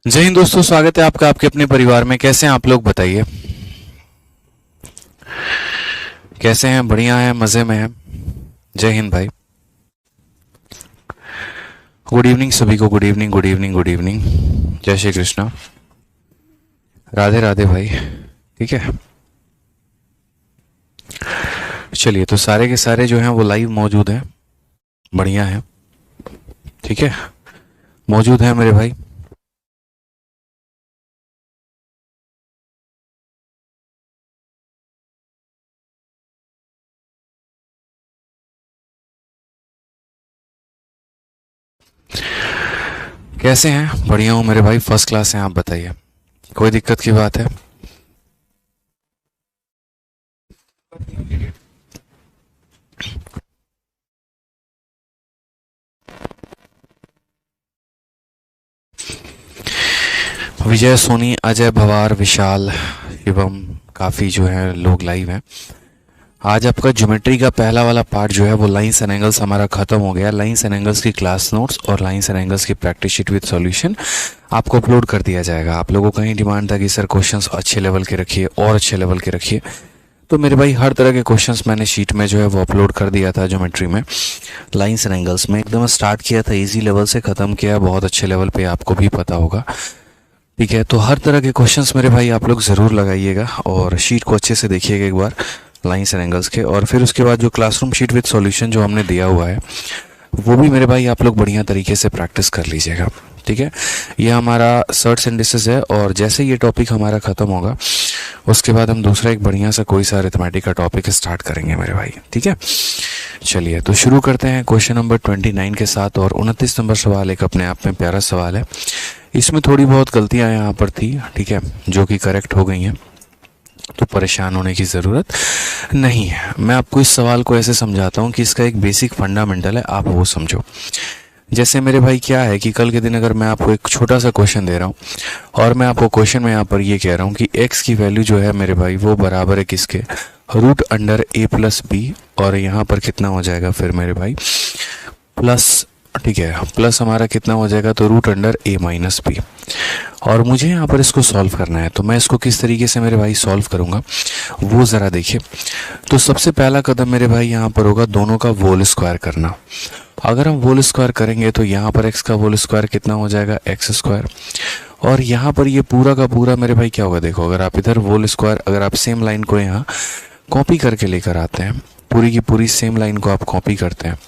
जय हिंद दोस्तों, स्वागत है आपका आपके अपने परिवार में। कैसे हैं आप लोग, बताइए कैसे हैं? बढ़िया हैं, मज़े में हैं। जय हिंद भाई। गुड इवनिंग सभी को। Good evening, good evening, good evening. जय श्री कृष्णा। राधे राधे भाई। ठीक है, चलिए तो सारे के सारे जो हैं वो लाइव मौजूद हैं, बढ़िया हैं। ठीक है, मौजूद हैं मेरे भाई। कैसे हैं? बढ़िया हूँ मेरे भाई, फर्स्ट क्लास हैं। आप बताइए, कोई दिक्कत की बात है? विजय, सोनी, अजय, भवार, विशाल एवं काफ़ी जो है लोग लाइव हैं। आज आपका ज्योमेट्री का पहला वाला पार्ट जो है वो लाइंस एंड एंगल्स हमारा खत्म हो गया। लाइंस एंड एंगल्स की क्लास नोट्स और लाइंस एंड एंगल्स की प्रैक्टिस शीट विद सॉल्यूशन आपको अपलोड कर दिया जाएगा। आप लोगों का ही डिमांड था कि सर क्वेश्चंस अच्छे लेवल के रखिए और अच्छे लेवल के रखिए, तो मेरे भाई हर तरह के क्वेश्चंस मैंने शीट में जो है वो अपलोड कर दिया था। ज्योमेट्री में लाइंस एंड एंगल्स में एकदम स्टार्ट किया था इजी लेवल से, ख़त्म किया बहुत अच्छे लेवल पे, आपको भी पता होगा। ठीक है, तो हर तरह के क्वेश्चंस मेरे भाई आप लोग ज़रूर लगाइएगा और शीट को अच्छे से देखिएगा एक बार लाइंस एंड एंगल्स के। और फिर उसके बाद जो क्लासरूम शीट विद सॉल्यूशन जो हमने दिया हुआ है वो भी मेरे भाई आप लोग बढ़िया तरीके से प्रैक्टिस कर लीजिएगा। ठीक है, ये हमारा सर्ट्स एंड डिसेस है और जैसे ये टॉपिक हमारा ख़त्म होगा उसके बाद हम दूसरा एक बढ़िया सा कोई सा अरिथमेटिक का टॉपिक स्टार्ट करेंगे मेरे भाई। ठीक है, चलिए तो शुरू करते हैं क्वेश्चन नंबर 29 के साथ। और 29 नंबर सवाल एक अपने आप में प्यारा सवाल है। इसमें थोड़ी बहुत गलतियां यहाँ पर थी, ठीक है, जो कि करेक्ट हो गई हैं, तो परेशान होने की ज़रूरत नहीं है। मैं आपको इस सवाल को ऐसे समझाता हूँ कि इसका एक बेसिक फंडामेंटल है, आप वो समझो। जैसे मेरे भाई क्या है कि कल के दिन अगर मैं आपको एक छोटा सा क्वेश्चन दे रहा हूँ और मैं आपको क्वेश्चन में यहाँ पर ये कह रहा हूँ कि x की वैल्यू जो है मेरे भाई वो बराबर है किसके, root under a plus B, और यहाँ पर कितना हो जाएगा फिर मेरे भाई प्लस, ठीक है, प्लस हमारा कितना हो जाएगा तो root under a minus B. और मुझे यहाँ पर इसको सॉल्व करना है, तो मैं इसको किस तरीके से मेरे भाई सॉल्व करूँगा वो ज़रा देखिए। तो सबसे पहला कदम मेरे भाई यहाँ पर होगा दोनों का होल स्क्वायर करना। अगर हम होल स्क्वायर करेंगे तो यहाँ पर x का होल स्क्वायर कितना हो जाएगा, एक्स स्क्वायर, और यहाँ पर ये पूरा का पूरा मेरे भाई क्या होगा, देखो अगर आप इधर होल स्क्वायर, अगर आप सेम लाइन को यहाँ कॉपी करके लेकर आते हैं, पूरी की पूरी सेम लाइन को आप कॉपी करते हैं,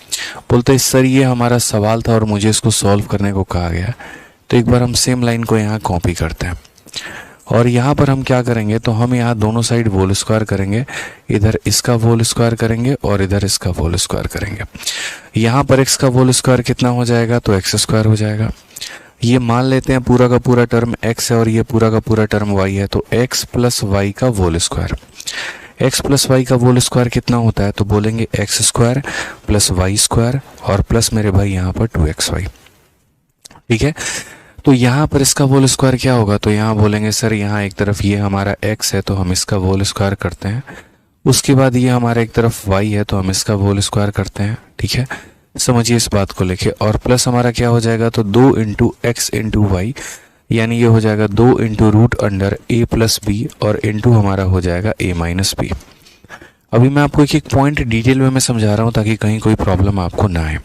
बोलते हैं सर ये हमारा सवाल था और मुझे इसको सॉल्व करने को कहा गया, तो एक बार हम सेम लाइन को यहाँ कॉपी करते हैं और यहाँ पर हम क्या करेंगे, तो हम यहाँ दोनों साइड होल स्क्वायर करेंगे, इधर इसका होल स्क्वायर करेंगे और इधर इसका होल स्क्वायर करेंगे। यहाँ पर x का होल स्क्वायर कितना हो जाएगा, तो एक्स स्क्वायर हो जाएगा। ये मान लेते हैं पूरा का पूरा टर्म x है और ये पूरा का पूरा टर्म y है, तो x प्लस वाई का whole square, x plus Y का होल स्क्वायर कितना होता है, तो बोलेंगे X square plus Y square और प्लस मेरे भाई यहाँ पर 2xy। ठीक है, तो यहाँ पर इसका होल स्क्वायर क्या होगा, तो यहाँ बोलेंगे सर यहाँ एक तरफ ये हमारा x है तो हम इसका होल स्क्वायर करते हैं, उसके बाद ये हमारा एक तरफ y है तो हम इसका होल स्क्वायर करते हैं। ठीक है, समझिए इस बात को लेके, और प्लस हमारा क्या हो जाएगा, तो 2 इंटू एक्स इंटू वाई, यानी ये हो जाएगा 2 into root under a plus B और इंटू हमारा हो जाएगा a माइनस बी। अभी मैं आपको एक एक पॉइंट डिटेल में मैं समझा रहा हूँ ताकि कहीं कोई प्रॉब्लम आपको ना आए।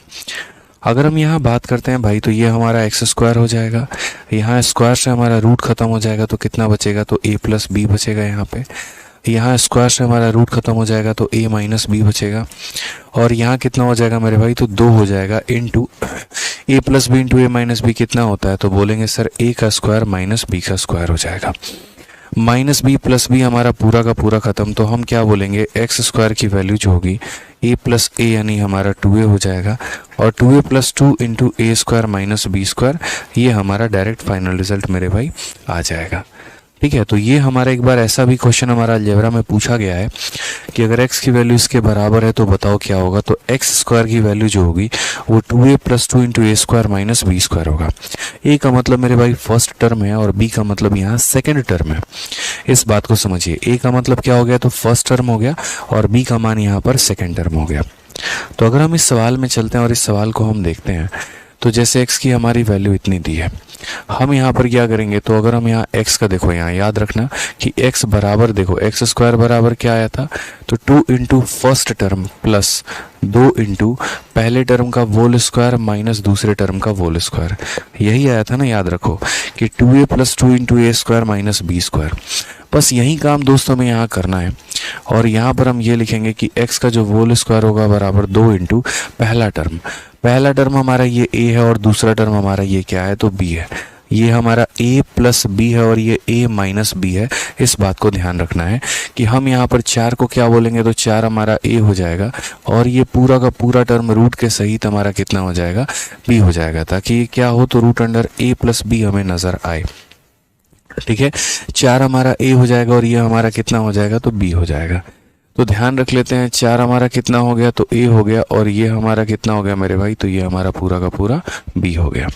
अगर हम यहाँ बात करते हैं भाई तो ये हमारा एक्स स्क्वायर हो जाएगा, यहाँ स्क्वायर से हमारा रूट खत्म हो जाएगा तो कितना बचेगा, तो a प्लस बी बचेगा। यहाँ पे यहाँ स्क्वायर से हमारा रूट खत्म हो जाएगा तो a माइनस बी बचेगा, और यहाँ कितना हो जाएगा मेरे भाई, तो 2 हो जाएगा into a plus B into a minus बी कितना होता है, तो बोलेंगे सर a का स्क्वायर माइनस b का स्क्वायर हो जाएगा। माइनस बी प्लस बी हमारा पूरा का पूरा खत्म, तो हम क्या बोलेंगे, एक्स स्क्वायर की वैल्यू जो होगी a प्लस ए यानी हमारा 2a हो जाएगा, और 2a प्लस 2 इंटू ए स्क्वायर माइनस बी स्क्वायर, ये हमारा डायरेक्ट फाइनल रिजल्ट मेरे भाई आ जाएगा। ठीक है, तो ये हमारा एक बार ऐसा भी क्वेश्चन हमारा अलजेब्रा में पूछा गया है कि अगर x की वैल्यू इसके बराबर है तो बताओ क्या होगा, तो एक्स स्क्वायर की वैल्यू जो होगी वो 2a प्लस 2 इंटू ए स्क्वायर माइनस बी स्क्वायर होगा। a का मतलब मेरे भाई फर्स्ट टर्म है और b का मतलब यहाँ सेकेंड टर्म है। इस बात को समझिए, a का मतलब क्या हो गया, तो फर्स्ट टर्म हो गया और b का मान यहाँ पर सेकेंड टर्म हो गया। तो अगर हम इस सवाल में चलते हैं और इस सवाल को हम देखते हैं तो जैसे x की हमारी वैल्यू इतनी दी है, हम यहाँ पर क्या करेंगे, तो अगर हम यहाँ x का देखो, यहाँ याद रखना कि x बराबर देखो एक्स स्क्वायर बराबर क्या आया था, तो 2 into first term plus 2 into पहले टर्म का होल स्क्वायर माइनस दूसरे टर्म का होल स्क्वायर, यही आया था ना। याद रखो कि 2a प्लस 2 इंटू ए स्क्वायर माइनस बी स्क्वायर। बस यही काम दोस्तों में यहाँ करना है। और यहाँ पर हम ये लिखेंगे कि x का जो होल स्क्वायर होगा बराबर 2 इंटू पहला टर्म हमारा ये a है और दूसरा टर्म हमारा ये क्या है, तो b है। ये हमारा a प्लस b है और ये a माइनस b है। इस बात को ध्यान रखना है कि हम यहाँ पर 4 को क्या बोलेंगे, तो 4 हमारा a हो जाएगा और ये पूरा का पूरा टर्म रूट के सहित हमारा कितना हो जाएगा, b हो जाएगा, ताकि ये क्या हो, तो root under a plus b हमें नजर आए। ठीक है, 4 हमारा a हो जाएगा और ये हमारा कितना हो जाएगा, तो b हो जाएगा। तो ध्यान रख लेते हैं, 4 हमारा कितना हो गया, तो a हो गया और ये हमारा कितना हो गया मेरे भाई, तो ये हमारा पूरा का पूरा b हो गया।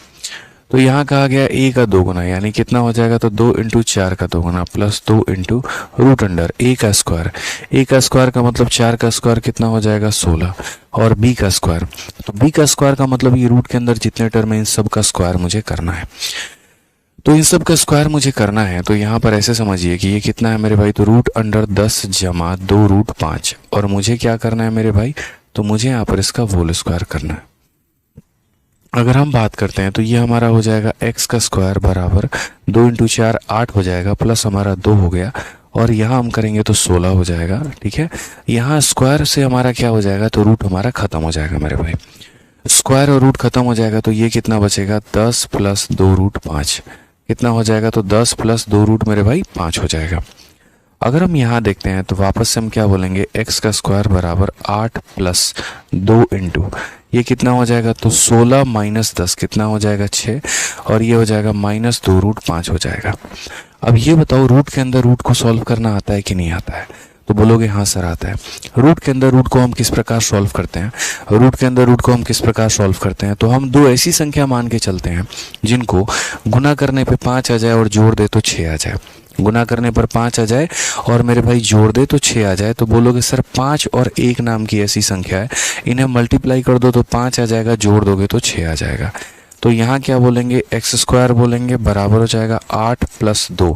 तो यहाँ कहा गया a का 2 गुना, यानी कितना हो जाएगा, तो 2 इंटू 4 का 2 गुना plus 2 into root under a का स्क्वायर। a का स्क्वायर का मतलब 4 का स्क्वायर कितना हो जाएगा, 16, और b का स्क्वायर, तो b का स्क्वायर का मतलब ये रूट के अंदर जितने टर्म है इन सब का स्क्वायर मुझे करना है। तो इन सब का स्क्वायर मुझे करना है, तो यहाँ पर ऐसे समझिए कि ये कितना है मेरे भाई, तो रूट अंडर 10 जमा 2 रूट 5, और मुझे क्या करना है मेरे भाई, तो मुझे यहाँ पर इसका होल स्क्वायर करना है। अगर हम बात करते हैं तो ये हमारा हो जाएगा x का स्क्वायर बराबर 2 इंटू 4 8 हो जाएगा, प्लस हमारा 2 हो गया, और यहाँ हम करेंगे तो 16 हो जाएगा। ठीक है, यहाँ स्क्वायर से हमारा क्या हो जाएगा, तो रूट हमारा खत्म हो जाएगा मेरे भाई, स्क्वायर और रूट खत्म हो जाएगा, तो ये कितना बचेगा, 10 प्लस 2 रूट 5, कितना हो जाएगा, तो 10 प्लस 2 रूट मेरे भाई 5 हो जाएगा। अगर हम यहाँ देखते हैं तो वापस से हम क्या बोलेंगे, x का स्क्वायर बराबर 8 प्लस 2 इंटू ये कितना हो जाएगा, तो 16 माइनस 10 कितना हो जाएगा, 6, और ये हो जाएगा माइनस 2 रूट 5 हो जाएगा। अब ये बताओ रूट के अंदर रूट को सॉल्व करना आता है कि नहीं आता है, तो बोलोगे हाँ सर आता है। रूट के अंदर रूट को हम किस प्रकार सॉल्व करते हैं, रूट के अंदर रूट को हम किस प्रकार सॉल्व करते हैं, तो हम दो ऐसी संख्या मान के चलते हैं जिनको गुना करने पे 5 आ जाए और जोड़ दे तो 6 आ जाए, गुना करने पर 5 आ जाए और मेरे भाई जोड़ दे तो 6 आ जाए। तो बोलोगे सर 5 और 1 नाम की ऐसी संख्या है, इन्हें मल्टीप्लाई कर दो तो 5 आ जाएगा, जोड़ दोगे तो 6 आ जाएगा। तो यहाँ क्या बोलेंगे, एक्स स्क्वायर बोलेंगे बराबर हो जाएगा 8 प्लस 2,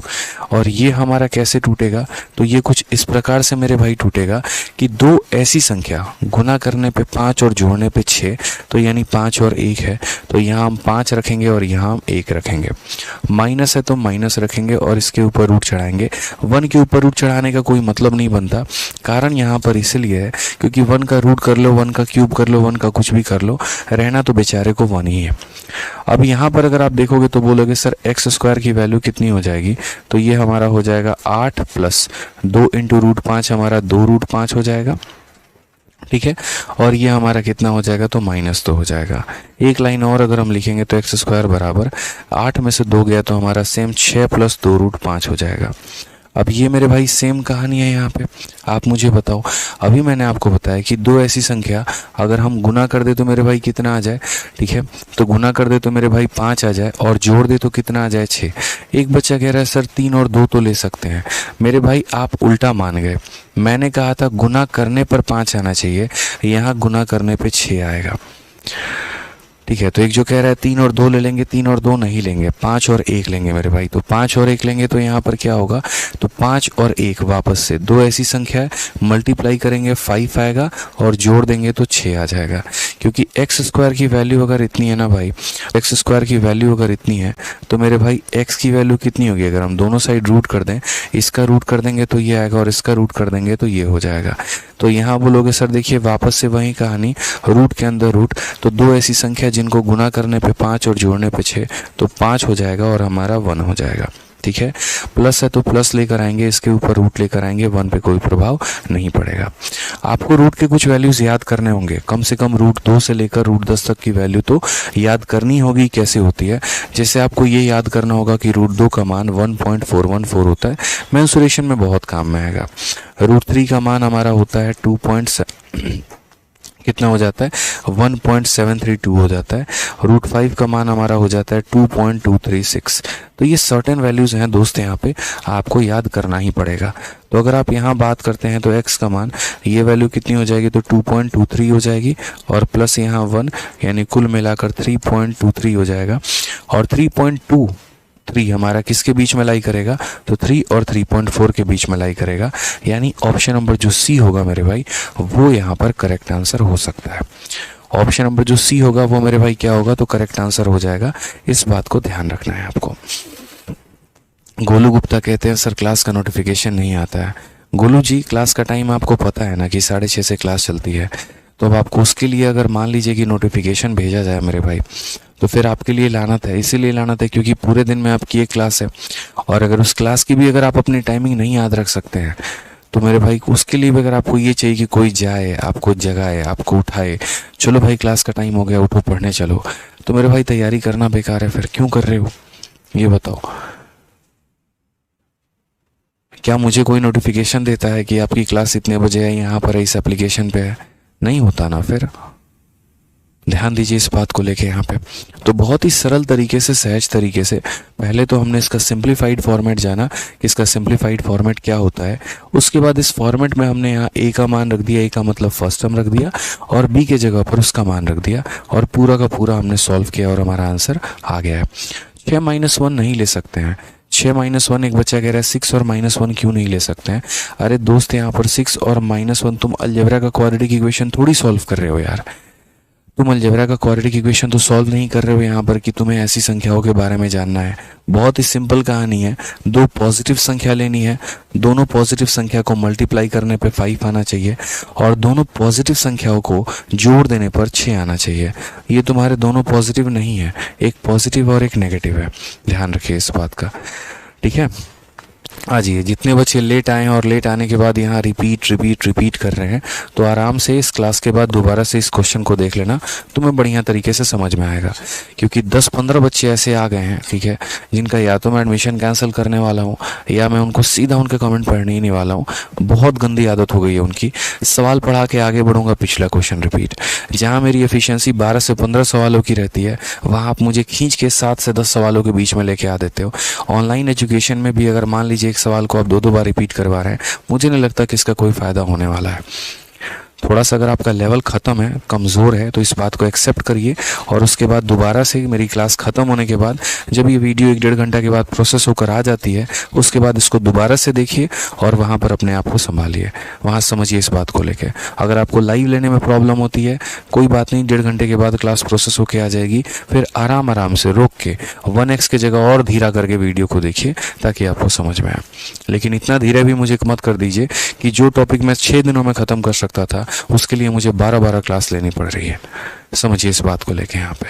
और ये हमारा कैसे टूटेगा, तो ये कुछ इस प्रकार से मेरे भाई टूटेगा कि दो ऐसी संख्या गुना करने पे 5 और जोड़ने पे 6, तो यानी 5 और 1 है, तो यहाँ हम 5 रखेंगे और यहाँ हम 1 रखेंगे। माइनस है तो माइनस रखेंगे और इसके ऊपर रूट चढ़ाएंगे। 1 के ऊपर रूट चढ़ाने का कोई मतलब नहीं बनता, कारण यहाँ पर इसलिए है क्योंकि 1 का रूट कर लो, 1 का क्यूब कर लो, 1 का कुछ भी कर लो, रहना तो बेचारे को 1 ही है। अब यहाँ पर अगर आप देखोगे तो बोलोगे सर एक्स स्क्वायर की वैल्यू कितनी हो जाएगी, तो ये हमारा हो जाएगा 8 प्लस 2 इंटू रूट 5, हमारा 2 रूट 5 हो जाएगा, ठीक है, और ये हमारा कितना हो जाएगा, तो माइनस 2 हो जाएगा। एक लाइन और अगर हम लिखेंगे तो एक्स स्क्वायर बराबर 8 में से 2 गया तो हमारा सेम 6 प्लस 2 रूट 5 हो जाएगा। अब ये मेरे भाई सेम कहानी है यहाँ पे, आप मुझे बताओ, अभी मैंने आपको बताया कि दो ऐसी संख्या अगर हम गुना कर दे तो मेरे भाई कितना आ जाए, ठीक है, तो गुना कर दे तो मेरे भाई 5 आ जाए और जोड़ दे तो कितना आ जाए 6। एक बच्चा कह रहा है सर 3 और 2 तो ले सकते हैं, मेरे भाई आप उल्टा मान गए। मैंने कहा था गुना करने पर 5 आना चाहिए, यहाँ गुना करने पर 6 आएगा, ठीक है। तो एक जो कह रहा है 3 और 2 ले लेंगे, 3 और 2 नहीं लेंगे, 5 और 1 लेंगे मेरे भाई, तो 5 और 1 लेंगे तो यहाँ पर क्या होगा, तो 5 और 1 वापस से दो ऐसी संख्या है, मल्टीप्लाई करेंगे 5 आएगा और जोड़ देंगे तो 6 आ जाएगा। क्योंकि एक्स स्क्वायर की वैल्यू अगर इतनी है ना भाई, एक्स स्क्वायर की वैल्यू अगर इतनी है तो मेरे भाई एक्स की वैल्यू कितनी होगी, अगर हम दोनों साइड रूट कर दें, इसका रूट कर देंगे तो ये आएगा और इसका रूट कर देंगे तो ये हो जाएगा। तो यहाँ बोलोगे सर देखिए वापस से वही कहानी, रूट के अंदर रूट, तो दो ऐसी संख्या जिनको गुना करने पे 5 और जोड़ने पे 6, तो 5 हो जाएगा और हमारा 1 हो जाएगा, ठीक है। प्लस है तो प्लस लेकर आएंगे, इसके ऊपर रूट लेकर आएंगे, 1 पे कोई प्रभाव नहीं पड़ेगा। आपको रूट के कुछ वैल्यूज याद करने होंगे, कम से कम रूट 2 से लेकर रूट 10 तक की वैल्यू तो याद करनी होगी। कैसे होती है, जैसे आपको ये याद करना होगा कि रूट 2 का मान 1.414 होता है, मेंसुरेशन में बहुत काम में आएगा। रूट 3 का मान हमारा होता है कितना हो जाता है 1.732 हो जाता है। √5 का मान हमारा हो जाता है 2.236। तो ये सर्टेन वैल्यूज़ हैं दोस्त, यहाँ पे आपको याद करना ही पड़ेगा। तो अगर आप यहाँ बात करते हैं तो x का मान, ये वैल्यू कितनी हो जाएगी, तो 2.23 हो जाएगी और प्लस यहाँ 1, यानी कुल मिलाकर 3.23 हो जाएगा। और 3.23 हमारा किसके बीच में लाई करेगा, तो 3 और 3.4 के बीच में लाई करेगा। यानी ऑप्शन नंबर जो सी होगा मेरे भाई, वो यहाँ पर करेक्ट आंसर हो सकता है। ऑप्शन नंबर जो सी होगा वो मेरे भाई क्या होगा, तो करेक्ट आंसर हो जाएगा। इस बात को ध्यान रखना है आपको। गोलू गुप्ता कहते हैं सर क्लास का नोटिफिकेशन नहीं आता है। गोलू जी, क्लास का टाइम आपको पता है ना कि 6:30 से क्लास चलती है। तो अब आपको उसके लिए अगर मान लीजिए कि नोटिफिकेशन भेजा जाए मेरे भाई, तो फिर आपके लिए लानत है। इसीलिए लानत है क्योंकि पूरे दिन में आपकी एक क्लास है, और अगर उस क्लास की भी अगर आप अपनी टाइमिंग नहीं याद रख सकते हैं, तो मेरे भाई उसके लिए भी अगर आपको ये चाहिए कि कोई जाए, आपको जगाए, आपको उठाए, चलो भाई क्लास का टाइम हो गया, उठो पढ़ने चलो, तो मेरे भाई तैयारी करना बेकार है। फिर क्यों कर रहे हो ये बताओ। क्या मुझे कोई नोटिफिकेशन देता है कि आपकी क्लास इतने बजे है, यहाँ पर है, इस एप्लीकेशन पे है? नहीं होता ना। फिर ध्यान दीजिए इस बात को लेके यहाँ पे। तो बहुत ही सरल तरीके से, सहज तरीके से पहले तो हमने इसका सिंप्लीफाइड फॉर्मेट जाना कि इसका सिंप्लीफाइड फॉर्मेट क्या होता है। उसके बाद इस फॉर्मेट में हमने यहाँ a का मान रख दिया, a का मतलब फर्स्ट टर्म रख दिया, और b के जगह पर उसका मान रख दिया, और पूरा का पूरा हमने सॉल्व किया और हमारा आंसर आ गया है। 6-1 नहीं ले सकते हैं। 6-1, एक बच्चा कह रहा है 6 और -1 क्यों नहीं ले सकते हैं? अरे दोस्त, यहाँ पर 6 और -1 तुम अलजेब्रा का क्वाड्रेटिक इक्वेशन थोड़ी सॉल्व कर रहे हो यार। तुम अलजेब्रा का क्वाड्रेटिक इक्वेशन तो सॉल्व नहीं कर रहे हो यहाँ पर कि तुम्हें ऐसी संख्याओं के बारे में जानना है। बहुत ही सिंपल कहानी है। दो पॉजिटिव संख्या लेनी है, दोनों पॉजिटिव संख्या को मल्टीप्लाई करने पे 5 आना चाहिए, और दोनों पॉजिटिव संख्याओं को जोड़ देने पर 6 आना चाहिए। ये तुम्हारे दोनों पॉजिटिव नहीं है, एक पॉजिटिव और एक नेगेटिव है। ध्यान रखिए इस बात का, ठीक है। आ जाइए, जितने बच्चे लेट आए हैं और लेट आने के बाद यहाँ रिपीट कर रहे हैं, तो आराम से इस क्लास के बाद दोबारा से इस क्वेश्चन को देख लेना, तुम्हें बढ़िया तरीके से समझ में आएगा। क्योंकि 10-15 बच्चे ऐसे आ गए हैं, ठीक है, जिनका या तो मैं एडमिशन कैंसिल करने वाला हूँ, या मैं उनको सीधा उनके कमेंट पढ़ने ही नहीं वाला हूँ। बहुत गंदी आदत हो गई है उनकी। सवाल पढ़ा के आगे बढ़ूंगा, पिछला क्वेश्चन रिपीट। जहाँ मेरी एफिशिएंसी 12 से 15 सवालों की रहती है, वहाँ आप मुझे खींच के 7 से 10 सवालों के बीच में लेके आ देते हो। ऑनलाइन एजुकेशन में भी अगर मान लीजिए एक सवाल को आप 2-2 बार रिपीट करवा रहे हैं, मुझे नहीं लगता कि इसका कोई फ़ायदा होने वाला है। थोड़ा सा अगर आपका लेवल ख़त्म है, कमज़ोर है, तो इस बात को एक्सेप्ट करिए, और उसके बाद दोबारा से मेरी क्लास ख़त्म होने के बाद जब ये वीडियो 1-1.5 घंटा के बाद प्रोसेस होकर आ जाती है, उसके बाद इसको दोबारा से देखिए और वहाँ पर अपने आप को संभालिए, वहाँ समझिए इस बात को लेके। अगर आपको लाइव लेने में प्रॉब्लम होती है, कोई बात नहीं, 1.5 घंटे के बाद क्लास प्रोसेस होकर आ जाएगी, फिर आराम से रोक के 1x की जगह और धीरा करके वीडियो को देखिए ताकि आपको समझ में आए। लेकिन इतना धीरे भी मुझे मत कर दीजिए कि जो टॉपिक मैं 6 दिनों में ख़त्म कर सकता था, उसके लिए मुझे 12-12 क्लास लेनी पड़ रही है। समझिए इस बात को लेके यहाँ पे।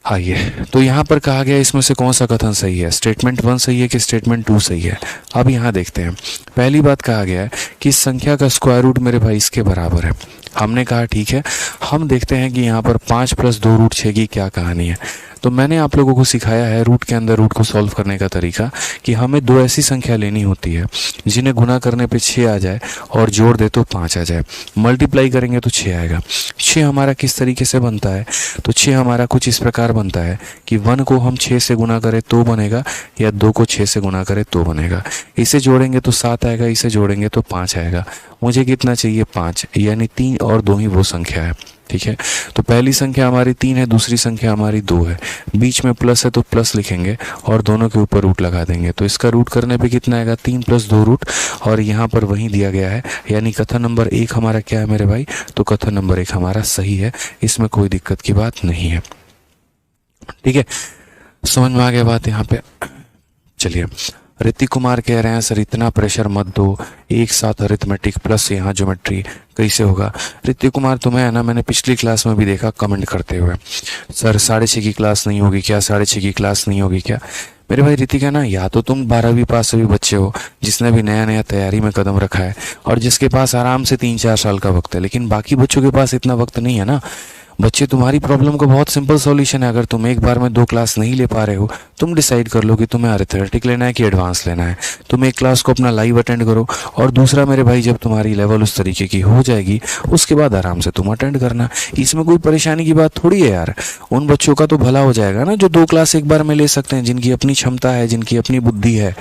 आइए, तो यहाँ पर कहा गया इसमें से कौन सा कथन सही है, स्टेटमेंट 1 सही है कि स्टेटमेंट 2 सही है? अब यहाँ देखते हैं। पहली बात कहा गया है कि इस संख्या का स्क्वायर रूट मेरे भाई इसके बराबर है। हमने कहा ठीक है, हम देखते हैं कि यहाँ पर 5 + 2√6 की क्या कहानी है। तो मैंने आप लोगों को सिखाया है रूट के अंदर रूट को सॉल्व करने का तरीका, कि हमें 2 ऐसी संख्या लेनी होती है जिन्हें गुना करने पे 6 आ जाए और जोड़ दे तो 5 आ जाए, मल्टीप्लाई करेंगे तो 6 आएगा। 6 हमारा किस तरीके से बनता है, तो 6 हमारा कुछ इस प्रकार बनता है कि 1 को हम 6 से गुना करें तो बनेगा, या 2 को 6 से गुना करें तो बनेगा। इसे जोड़ेंगे तो 7 आएगा, इसे जोड़ेंगे तो 5 आएगा। मुझे कितना चाहिए, 5, यानी 3 और 2 ही वो संख्या है, ठीक है। तो पहली संख्या हमारी 3 है, दूसरी संख्या हमारी 2 है, बीच में प्लस है तो प्लस लिखेंगे और दोनों के ऊपर रूट लगा देंगे। तो इसका रूट करने पे कितना आएगा, 3 + 2 रूट, और यहाँ पर वही दिया गया है। यानी कथन नंबर 1 हमारा क्या है मेरे भाई, तो कथन नंबर 1 हमारा सही है, इसमें कोई दिक्कत की बात नहीं है, ठीक है। समझ में आ गया बात यहाँ पे। चलिए, ऋतिक कुमार कह रहे हैं सर इतना प्रेशर मत दो, एक साथ अरिथमेटिक प्लस यहाँ ज्योमेट्री कैसे होगा? ऋतिक कुमार, तुम्हें है ना, मैंने पिछली क्लास में भी देखा कमेंट करते हुए, सर 6:30 की क्लास नहीं होगी क्या, 6:30 की क्लास नहीं होगी क्या? मेरे भाई ऋतिक है ना, या तो तुम 12वीं पास अभी बच्चे हो जिसने भी नया तैयारी में कदम रखा है और जिसके पास आराम से 3-4 साल का वक्त है, लेकिन बाकी बच्चों के पास इतना वक्त नहीं है ना। बच्चे तुम्हारी प्रॉब्लम का बहुत सिंपल सॉल्यूशन है। अगर तुम एक बार में 2 क्लास नहीं ले पा रहे हो, तुम डिसाइड कर लो कि तुम्हें अरिथमेटिक लेना है कि एडवांस लेना है। तुम एक क्लास को अपना लाइव अटेंड करो, और दूसरा मेरे भाई जब तुम्हारी लेवल उस तरीके की हो जाएगी उसके बाद आराम से तुम अटेंड करना। इसमें कोई परेशानी की बात थोड़ी है यार। उन बच्चों का तो भला हो जाएगा ना जो 2 क्लास एक बार में ले सकते हैं, जिनकी अपनी क्षमता है, जिनकी अपनी बुद्धि है,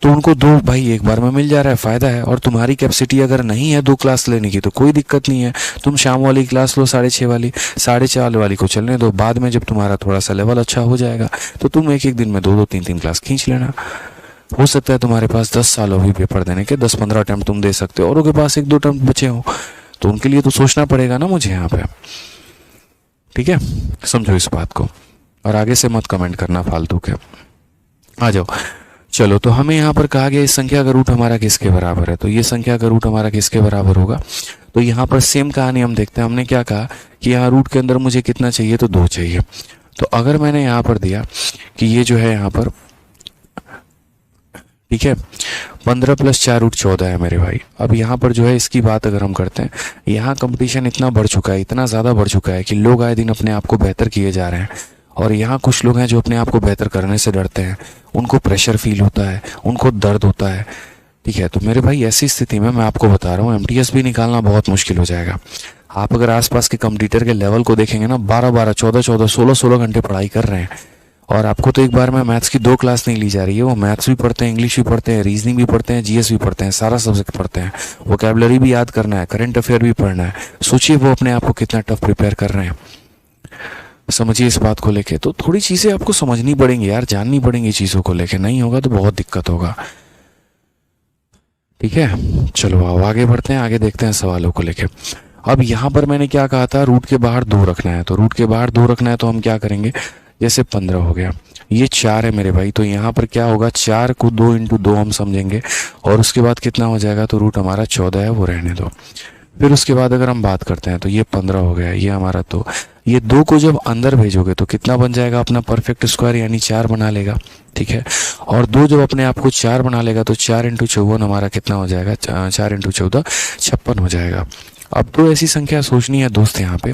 तो उनको 2 भाई एक बार में मिल जा रहा है, फ़ायदा है। और तुम्हारी कैपेसिटी अगर नहीं है 2 क्लास लेने की तो कोई दिक्कत नहीं है, तुम शाम वाली क्लास लो, 6:30 वाली, 4:30 वाली को चलने दो। बाद में जब तुम्हारा थोड़ा सा लेवल अच्छा हो जाएगा तो तुम एक एक दिन में 2-2 3-3 क्लास खींच लेना। हो सकता है तुम्हारे पास 10 साल हो भी पेपर देने के, 10-15 अटैम्प्ट तुम दे सकते हो, और उनके पास 1-2 अटैम्प्ट बचे हो, तो उनके लिए तो सोचना पड़ेगा ना मुझे यहाँ पे। ठीक है, समझो इस बात को, और आगे से मत कमेंट करना फालतू के। आ जाओ, चलो। तो हमें यहाँ पर कहा गया इस संख्या का रूट हमारा किसके बराबर है, तो ये संख्या का रूट हमारा किसके बराबर होगा। तो यहाँ पर सेम कहानी हम देखते हैं। हमने क्या कहा कि यहाँ रूट के अंदर मुझे कितना चाहिए, तो 2 चाहिए। तो अगर मैंने यहाँ पर दिया कि ये जो है यहाँ पर, ठीक है, 15 + 4 रूट 14 है मेरे भाई। अब यहाँ पर जो है इसकी बात अगर हम करते हैं, यहाँ कंपटीशन इतना बढ़ चुका है, इतना ज़्यादा बढ़ चुका है कि लोग आए दिन अपने आप को बेहतर किए जा रहे हैं। और यहाँ कुछ लोग हैं जो अपने आप को बेहतर करने से डरते हैं, उनको प्रेशर फील होता है, उनको दर्द होता है। ठीक है, तो मेरे भाई ऐसी स्थिति में मैं आपको बता रहा हूँ MTS भी निकालना बहुत मुश्किल हो जाएगा। आप अगर आसपास के कंपटीटर के लेवल को देखेंगे ना, 12-12, 14-14, 16-16 घंटे पढ़ाई कर रहे हैं, और आपको तो एक बार में मैथ्स की 2 क्लास नहीं ली जा रही है। वो मैथ्स भी पढ़ते हैं, इंग्लिश भी पढ़ते हैं, रीजनिंग भी पढ़ते हैं, GS भी पढ़ते हैं, सारा सब्जेक्ट पढ़ते हैं, वोकैबुलरी भी याद करना है, करंट अफेयर भी पढ़ना है। सोचिए वो अपने आप को कितना टफ प्रिपेयर कर रहे हैं। समझिए इस बात को लेके। तो थोड़ी चीज़ें आपको समझनी पड़ेंगी यार, जाननी पड़ेंगी चीज़ों को लेके, नहीं होगा तो बहुत दिक्कत होगा। ठीक है, चलो आओ आगे बढ़ते हैं, आगे देखते हैं सवालों को लेके। अब यहाँ पर मैंने क्या कहा था, रूट के बाहर 2 रखना है। तो रूट के बाहर 2 रखना है तो हम क्या करेंगे, जैसे 15 हो गया, ये 4 है मेरे भाई, तो यहाँ पर क्या होगा, 4 को 2 × 2 हम समझेंगे, और उसके बाद कितना हो जाएगा, तो रूट हमारा 14 है, वो रहने दो। फिर उसके बाद अगर हम बात करते हैं तो ये 15 हो गया, ये हमारा 2, ये 2 को जब अंदर भेजोगे तो कितना बन जाएगा, अपना परफेक्ट स्क्वायर यानी 4 बना लेगा। ठीक है, और 2 जब अपने आप को 4 बना लेगा तो 4 × 54 हमारा कितना हो जाएगा, 4 × 14 56 हो जाएगा। अब तो ऐसी संख्या सोचनी है दोस्त यहाँ पे,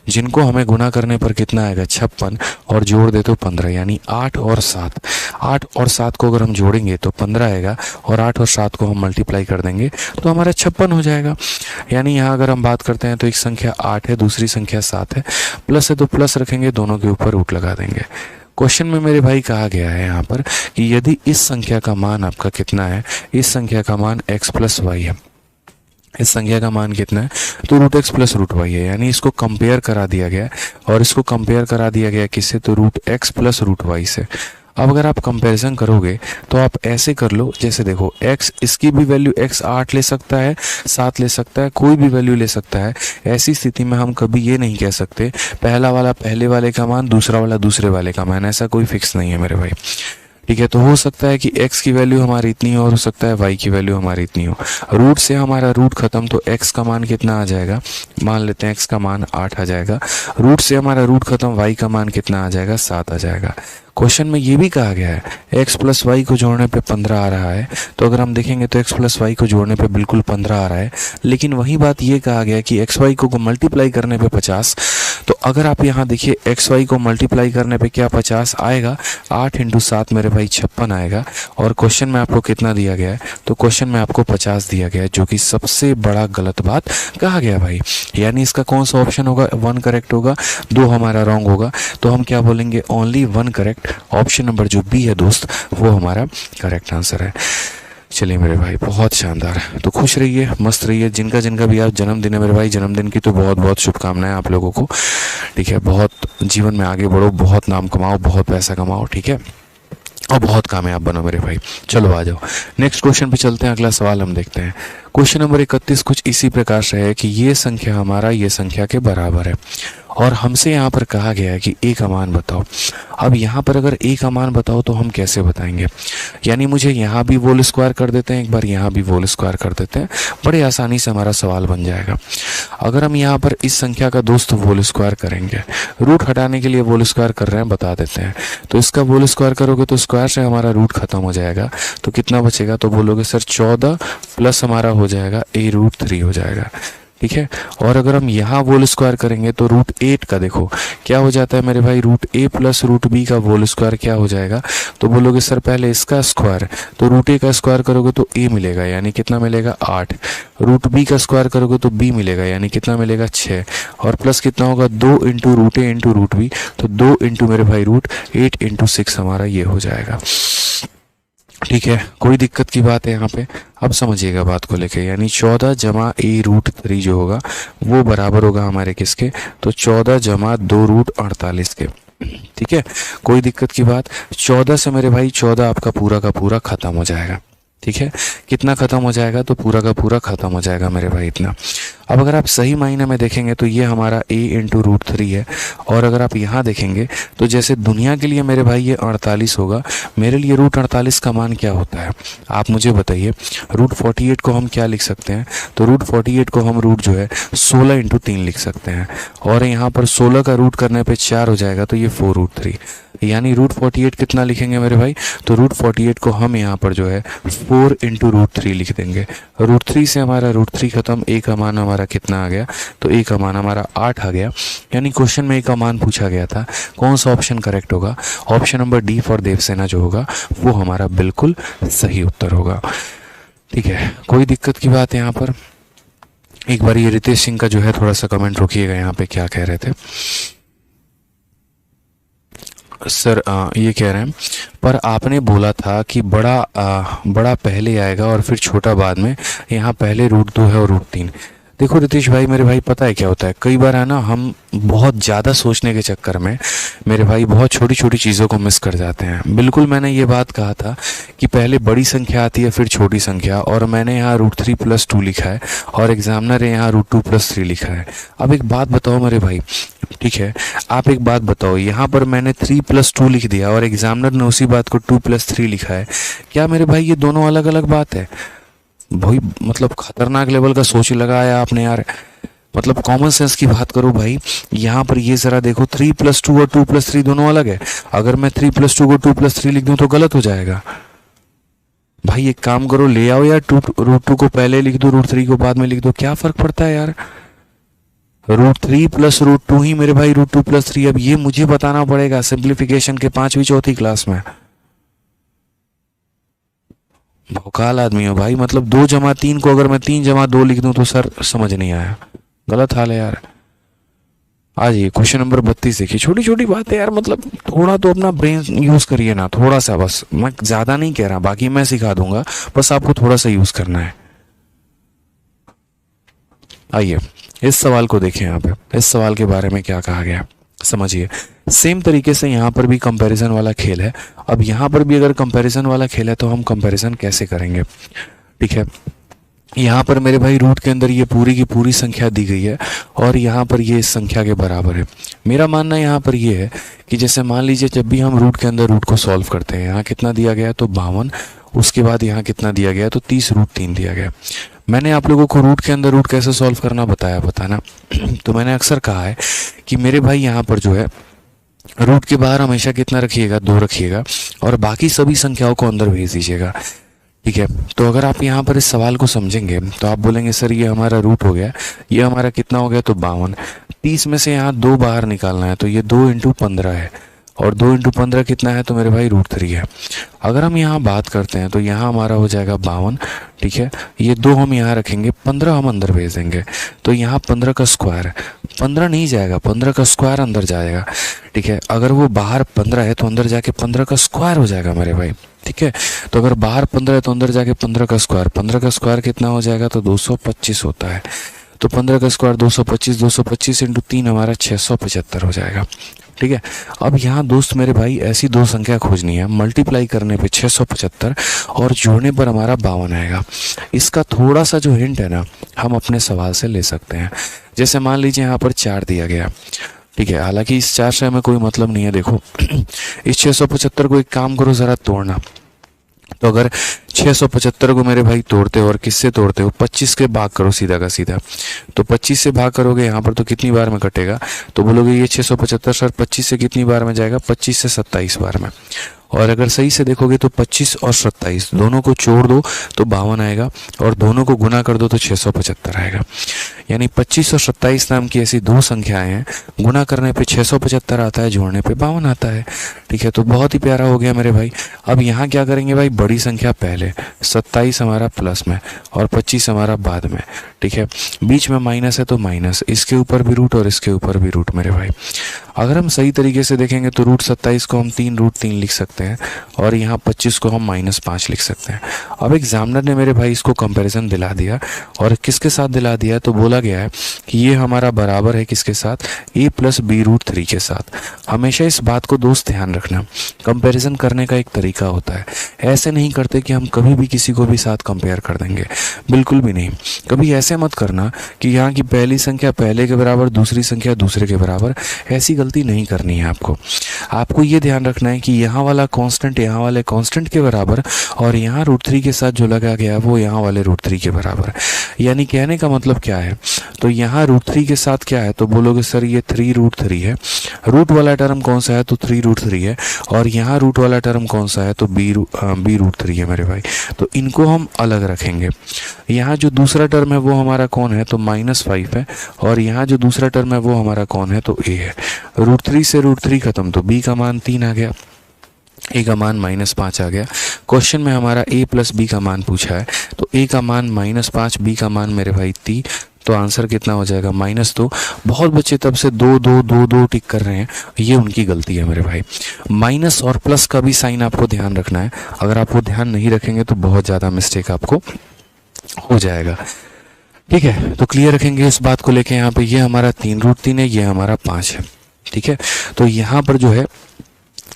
जिनको हमें गुना करने पर कितना आएगा, 56, और जोड़ दे तो 15, यानी 8 और 7। 8 और 7 को अगर हम जोड़ेंगे तो 15 आएगा, और 8 और 7 को हम मल्टीप्लाई कर देंगे तो हमारा 56 हो जाएगा। यानी यहाँ अगर हम बात करते हैं तो एक संख्या 8 है, दूसरी संख्या 7 है, प्लस है तो प्लस रखेंगे, दोनों के ऊपर रूट लगा देंगे। क्वेश्चन में मेरे भाई कहा गया है यहाँ पर कि यदि इस संख्या का मान आपका कितना है, इस संख्या का मान x + y है, इस संख्या का मान कितना है, तो √x + √y है। यानी इसको कंपेयर करा दिया गया, और इसको कंपेयर करा दिया गया किससे, तो √x + √y से। अब अगर आप कंपैरिजन करोगे तो आप ऐसे कर लो, जैसे देखो x, इसकी भी वैल्यू x 8 ले सकता है, 7 ले सकता है, कोई भी वैल्यू ले सकता है। ऐसी स्थिति में हम कभी ये नहीं कह सकते पहला वाला पहले वाले का मान, दूसरा वाला दूसरे वाले का मान, ऐसा कोई फिक्स नहीं है मेरे भाई। ठीक है, तो हो सकता है कि x की वैल्यू हमारी इतनी हो, और हो सकता है y की वैल्यू हमारी इतनी हो। रूट से हमारा रूट खत्म, तो x का मान कितना आ जाएगा, मान लेते हैं x का मान 8 आ जाएगा। रूट से हमारा रूट खत्म, y का मान कितना आ जाएगा, 7 आ जाएगा। क्वेश्चन में ये भी कहा गया है x + y को जोड़ने पे 15 आ रहा है, तो अगर हम देखेंगे तो x + y को जोड़ने पे बिल्कुल 15 आ रहा है, लेकिन वही बात ये कहा गया कि x y को मल्टीप्लाई करने पे 50। तो अगर आप यहाँ देखिए x y को मल्टीप्लाई करने पे क्या 50 आएगा, 8 × 7 मेरे भाई 56 आएगा। और क्वेश्चन में आपको कितना दिया गया है, तो क्वेश्चन में आपको 50 दिया गया है, जो कि सबसे बड़ा गलत बात कहा गया भाई। यानी इसका कौन सा ऑप्शन होगा, 1 करेक्ट होगा, 2 हमारा रॉन्ग होगा। तो हम क्या बोलेंगे, ओनली 1 करेक्ट। ऑप्शन नंबर जो बी है दोस्त, वो हमारा करेक्ट आंसर है। चलिए मेरे भाई, बहुत शानदार। तो खुश रहिए, मस्त रहिए। जिनका जिनका भी आज जन्मदिन है मेरे भाई, जन्मदिन की तो बहुत बहुत शुभकामनाएं आप लोगों को। ठीक है, बहुत जीवन में आगे बढ़ो, बहुत नाम कमाओ, बहुत पैसा कमाओ, ठीक है, और बहुत कामयाब बनो मेरे भाई। चलो आ जाओ नेक्स्ट क्वेश्चन पे चलते हैं। अगला सवाल हम देखते हैं। क्वेश्चन नंबर 31 कुछ इसी प्रकार से है कि ये संख्या हमारा ये संख्या के बराबर है, और हमसे यहाँ पर कहा गया है कि a का मान बताओ। अब यहाँ पर अगर a का मान बताओ तो हम कैसे बताएंगे, यानी मुझे यहाँ भी होल स्क्वायर कर देते हैं, एक बार यहाँ भी होल स्क्वायर कर देते हैं, बड़े आसानी से हमारा सवाल बन जाएगा। अगर हम यहाँ पर इस संख्या का दोस्त होल स्क्वायर करेंगे, रूट हटाने के लिए होल स्क्वायर कर रहे हैं, बता देते हैं, तो इसका होल स्क्वायर करोगे तो स्क्वायर से हमारा रूट खत्म हो जाएगा, तो कितना बचेगा, तो बोलोगे सर 14 प्लस हमारा हो जाएगा a √3 हो जाएगा। ठीक है। और अगर हम यहाँ होल स्क्वायर करेंगे तो रूट 8 का देखो क्या हो जाता है मेरे भाई, root a plus root b का होल स्क्वायर क्या हो जाएगा, तो बोलोगे सर पहले इसका स्क्वायर, तो रूट a का स्क्वायर करोगे तो a मिलेगा यानी कितना मिलेगा 8, रूट b का स्क्वायर करोगे तो b मिलेगा यानी कितना मिलेगा 6, और प्लस कितना होगा 2 into root a into root b, तो 2 इंटू मेरे भाई रूट 8 इंटू 6 हमारा ये हो जाएगा। ठीक है, कोई दिक्कत की बात है यहाँ पे? अब समझिएगा बात को लेके, यानी 14 जमा a रूट 3 जो होगा वो बराबर होगा हमारे किसके, तो 14 जमा 2 रूट 48 के। ठीक है, कोई दिक्कत की बात? 14 से मेरे भाई 14 आपका पूरा का पूरा खत्म हो जाएगा। ठीक है, कितना खत्म हो जाएगा, तो पूरा का पूरा खत्म हो जाएगा मेरे भाई इतना। अब अगर आप सही मायने में देखेंगे तो ये हमारा a इंटू रूट 3 है, और अगर आप यहाँ देखेंगे तो जैसे दुनिया के लिए मेरे भाई ये 48 होगा, मेरे लिए रूट 48 का मान क्या होता है आप मुझे बताइए। रूट 48 को हम क्या लिख सकते हैं, तो रूट 48 को हम रूट जो है 16 इंटू 3 लिख सकते हैं, और यहाँ पर 16 का रूट करने पे 4 हो जाएगा, तो ये 4 रूट 3, यानी रूट 48 कितना लिखेंगे मेरे भाई, तो रूट 48 को हम यहाँ पर जो है 4 इंटू रूट 3 लिख देंगे। रूट 3 से हमारा रूट 3 खत्म, a का मान हमारा कितना आ गया, तो a का मान हमारा 8 आ गया। यानी क्वेश्चन में a का मान पूछा गया था, कौन सा ऑप्शन करेक्ट होगा, option number D for Devasena जो होगा वो हमारा बिल्कुल सही उत्तर होगा। ठीक है, कोई दिक्कत की बात है यहाँ पर? एक बार ये रितेश सिंह का जो है थोड़ा सा कमेंट रोकिएगा, यहाँ पे क्या कह रहे थे सर? ये कह रहे हैं पर आपने बोला था कि बड़ा पहले आएगा और फिर छोटा बाद में, यहाँ पहले रूट 2 है और रूट 3। देखो रितेश भाई मेरे भाई पता है क्या होता है, कई बार है ना हम बहुत ज़्यादा सोचने के चक्कर में मेरे भाई बहुत छोटी छोटी चीज़ों को मिस कर जाते हैं। बिल्कुल मैंने ये बात कहा था कि पहले बड़ी संख्या आती है फिर छोटी संख्या, और मैंने यहाँ रूट 3 प्लस 2 लिखा है और एग्जामिनर ने यहाँ रूट 2 प्लस 3 लिखा है। अब एक बात बताओ मेरे भाई, ठीक है, आप एक बात बताओ, यहाँ पर मैंने 3 प्लस 2 लिख दिया और एग्जामिनर ने उसी बात को 2 प्लस 3 लिखा है, क्या मेरे भाई ये दोनों अलग अलग बात है? भाई मतलब खतरनाक लेवल का सोच लगाया आपने यार, मतलब कॉमन सेंस की बात करो भाई। यहाँ पर ये जरा देखो 3 प्लस 2 और 2 प्लस 3 दोनों अलग है, अगर मैं 3 प्लस 2 को 2 प्लस 3 लिख दूं तो गलत हो जाएगा। भाई एक काम करो, ले आओ यार, रूट 2 को पहले लिख दो, रूट 3 को बाद में लिख दो, क्या फर्क पड़ता है यार? रूट 3 प्लस रूट 2 ही मेरे भाई रूट 2 प्लस 3। अब ये मुझे बताना पड़ेगा सिंप्लीफिकेशन के 5वीं 4थी क्लास में। भौकाल आदमी हो भाई, मतलब 2 जमा 3 को अगर मैं 3 जमा 2 लिख दूं तो सर समझ नहीं आया, गलत हाल है यार। आज ये क्वेश्चन नंबर 32 देखिए, छोटी छोटी बातें यार, मतलब थोड़ा तो अपना ब्रेन यूज करिए ना, थोड़ा सा बस, मैं ज्यादा नहीं कह रहा, बाकी मैं सिखा दूंगा, बस आपको थोड़ा सा यूज करना है। आइए इस सवाल को देखें, यहाँ पे इस सवाल के बारे में क्या कहा गया समझिए। सेम तरीके से यहाँ पर भी कंपैरिजन वाला खेल है। अब यहाँ पर भी अगर कंपैरिजन वाला खेल है तो हम कंपैरिजन कैसे करेंगे? ठीक है, यहाँ पर मेरे भाई रूट के अंदर ये पूरी की पूरी संख्या दी गई है और यहाँ पर ये इस संख्या के बराबर है। मेरा मानना यहाँ पर ये है कि जैसे मान लीजिए जब भी हम रूट के अंदर रूट को सॉल्व करते हैं, यहाँ कितना दिया गया है तो 52, उसके बाद यहाँ कितना दिया गया है तो 30 रूट 3 दिया गया। मैंने आप लोगों को रूट के अंदर रूट कैसे सॉल्व करना बताया ना तो मैंने अक्सर कहा है कि मेरे भाई यहाँ पर जो है रूट के बाहर हमेशा कितना रखिएगा, 2 रखिएगा, और बाकी सभी संख्याओं को अंदर भेज दीजिएगा। ठीक है, तो अगर आप यहाँ पर इस सवाल को समझेंगे तो आप बोलेंगे सर ये हमारा रूट हो गया, ये हमारा कितना हो गया तो 52, 30 में से यहाँ 2 बाहर निकालना है तो ये 2 इंटू 15 है, और 2 इंटू 15 कितना है तो मेरे भाई रूट 3 है। अगर हम यहाँ बात करते हैं तो यहाँ हमारा हो जाएगा 52। ठीक है, ये 2 हम यहाँ रखेंगे, 15 हम अंदर भेज देंगे, तो यहाँ 15 का स्क्वायर है, 15 नहीं जाएगा, 15 का स्क्वायर अंदर जाएगा। ठीक है, अगर वो बाहर 15 है तो अंदर जाके 15 का स्क्वायर हो जाएगा मेरे भाई। ठीक है, तो अगर बाहर 15 है तो अंदर जाके 15 का स्क्वायर, 15 का स्क्वायर कितना हो जाएगा तो 225 होता है, तो 15 का स्क्वायर 225, 225 इंटू 3 हमारा 675 हो जाएगा। ठीक है, अब यहाँ दोस्त मेरे भाई ऐसी 2 संख्या खोजनी है, मल्टीप्लाई करने पे 675 और जोड़ने पर हमारा 52 आएगा। इसका थोड़ा सा जो हिंट है ना हम अपने सवाल से ले सकते हैं। जैसे मान लीजिए यहाँ पर 4 दिया गया, ठीक है, हालांकि इस 4 से हमें कोई मतलब नहीं है। देखो इस 675 को एक काम करो ज़रा तोड़ना, तो अगर 675 को मेरे भाई तोड़ते हो और किससे तोड़ते हो, 25 के भाग करो सीधा का सीधा, तो 25 से भाग करोगे यहाँ पर तो कितनी बार में कटेगा, तो बोलोगे ये 675 सर 25 से कितनी बार में जाएगा, 25 से 27 बार में। और अगर सही से देखोगे तो 25 और 27 दोनों को जोड़ दो तो 52 आएगा, और दोनों को गुना कर दो तो 675 आएगा। यानी 25 और 27 नाम की ऐसी दो संख्याएं हैं, गुना करने पे 675 आता है, जोड़ने पे 52 आता है। ठीक है, तो बहुत ही प्यारा हो गया मेरे भाई। अब यहाँ क्या करेंगे भाई, बड़ी संख्या पहले, 27 हमारा प्लस में और 25 हमारा बाद में। ठीक है, बीच में माइनस है तो माइनस, इसके ऊपर भी रूट और इसके ऊपर भी रूट मेरे भाई। अगर हम सही तरीके से देखेंगे तो रूट 27 को हम 3√3 लिख सकते हैं और यहाँ 25 को हम -5 लिख सकते हैं। अब एग्जामिनर ने मेरे भाई इसको कंपैरिजन दिला दिया, और किसके साथ दिला दिया, तो बोला गया है कि ये हमारा बराबर है किसके साथ, a + b√3 के साथ। हमेशा इस बात को दोस्त ध्यान रखना, कंपैरिजन करने का एक तरीका होता है। ऐसे नहीं करते कि हम कभी भी किसी को भी साथ कंपेयर कर देंगे, बिल्कुल भी नहीं। कभी ऐसे मत करना कि यहाँ की पहली संख्या पहले के बराबर, दूसरी संख्या दूसरे के बराबर, ऐसी गलती नहीं करनी है आपको। आपको ये ध्यान रखना है कि यहाँ वाला कांस्टेंट यहाँ वाले कांस्टेंट के बराबर, और यहाँ √3 के साथ जो लगा गया वो यहाँ वाले √3 के बराबर। यानी कहने का मतलब क्या है, तो यहाँ √3 के साथ क्या है, तो बोलोगे सर ये 3√3 है, रूट वाला टर्म कौन सा है, तो 3√3 है, और यहाँ रूट वाला टर्म कौन सा है, तो b√3 है मेरे भाई। तो इनको हम अलग रखेंगे। यहाँ जो दूसरा टर्म है वो हमारा कौन है, तो -5 है, और यहाँ जो दूसरा टर्म है वो हमारा कौन है, तो a है। √3 से √3 खत्म, तो b का मान 3 आ गया, a का मान -5 आ गया। क्वेश्चन में हमारा a + b का मान पूछा है, तो a का मान -5, b का मान मेरे भाई 3, तो आंसर कितना हो जाएगा, -2। बहुत बच्चे तब से 2 2 2 2 टिक कर रहे हैं, ये उनकी गलती है मेरे भाई। माइनस और प्लस का भी साइन आपको ध्यान रखना है, अगर आप वो ध्यान नहीं रखेंगे तो बहुत ज़्यादा मिस्टेक आपको हो जाएगा। ठीक है, तो क्लियर रखेंगे इस बात को लेके। यहाँ पे ये हमारा 3√3 है, ये हमारा 5 है। ठीक है, तो यहाँ पर जो है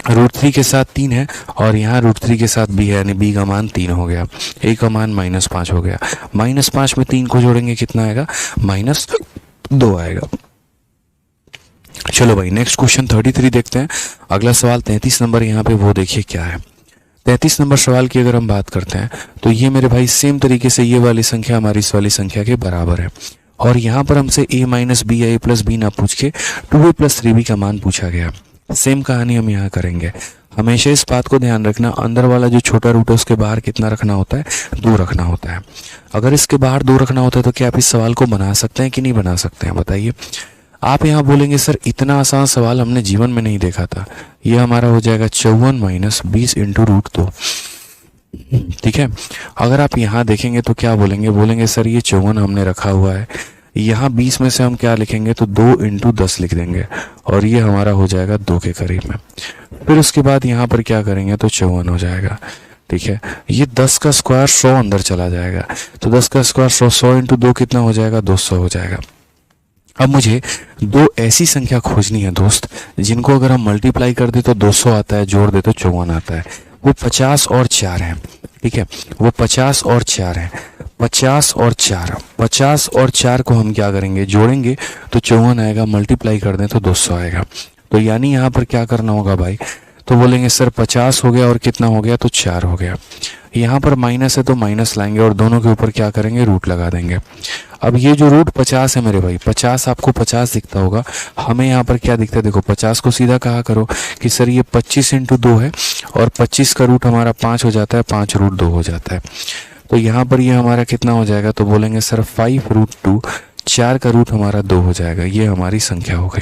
√3 के साथ 3 है, और यहाँ √3 के साथ b है, यानी b का मान 3 हो गया, a का मान -5 हो गया। -5 में 3 को जोड़ेंगे कितना आएगा, -2 आएगा। चलो भाई नेक्स्ट क्वेश्चन 33 देखते हैं। अगला सवाल 33 नंबर, यहाँ पे वो देखिए क्या है। 33 नंबर सवाल की अगर हम बात करते हैं तो ये मेरे भाई सेम तरीके से ये वाली संख्या हमारी इस वाली संख्या के बराबर है, और यहाँ पर हमसे a - b या a + b ना पूछ के 2a + 3b का मान पूछा गया। सेम कहानी हम यहाँ करेंगे। हमेशा इस बात को ध्यान रखना, अंदर वाला जो छोटा रूट है उसके बाहर कितना रखना होता है, 2 रखना होता है। अगर इसके बाहर 2 रखना होता है तो क्या आप इस सवाल को बना सकते हैं कि नहीं बना सकते हैं, बताइए। आप यहाँ बोलेंगे सर इतना आसान सवाल हमने जीवन में नहीं देखा था। ये हमारा हो जाएगा 54 - 20 × √2। ठीक है, अगर आप यहाँ देखेंगे तो क्या बोलेंगे, बोलेंगे सर ये 54 हमने रखा हुआ है, यहाँ 20 में से हम क्या लिखेंगे, तो 2 × 10 लिख देंगे, और ये हमारा हो जाएगा 2 के करीब में। फिर उसके बाद यहाँ पर क्या करेंगे, तो 54 हो जाएगा। ठीक है, ये 10 का स्क्वायर 100 अंदर चला जाएगा, तो 10 का स्क्वायर 100 × 2 कितना हो जाएगा, 200 हो जाएगा। अब मुझे 2 ऐसी संख्या खोजनी है दोस्त, जिनको अगर हम मल्टीप्लाई कर दे तो 200 आता है, जोड़ दे तो 54 आता है। वो 50 और 4 हैं। ठीक है, वो 50 और 4 हैं। 50 और 4 को हम क्या करेंगे, जोड़ेंगे तो 54 आएगा, मल्टीप्लाई कर दें तो 200 आएगा। तो यानी यहाँ पर क्या करना होगा भाई, तो बोलेंगे सर 50 हो गया और कितना हो गया, तो 4 हो गया। यहाँ पर माइनस है तो माइनस लाएंगे और दोनों के ऊपर क्या करेंगे, रूट लगा देंगे। अब ये जो रूट 50 है मेरे भाई, 50 आपको 50 दिखता होगा, हमें यहाँ पर क्या दिखता है, देखो 50 को सीधा कहा करो कि सर ये 25 × 2 है, और 25 का रूट हमारा 5 हो जाता है, 5√2 हो जाता है। तो यहाँ पर ये हमारा कितना हो जाएगा, तो बोलेंगे सर 5√2, 4 का रूट हमारा 2 हो जाएगा। ये हमारी संख्या हो गई,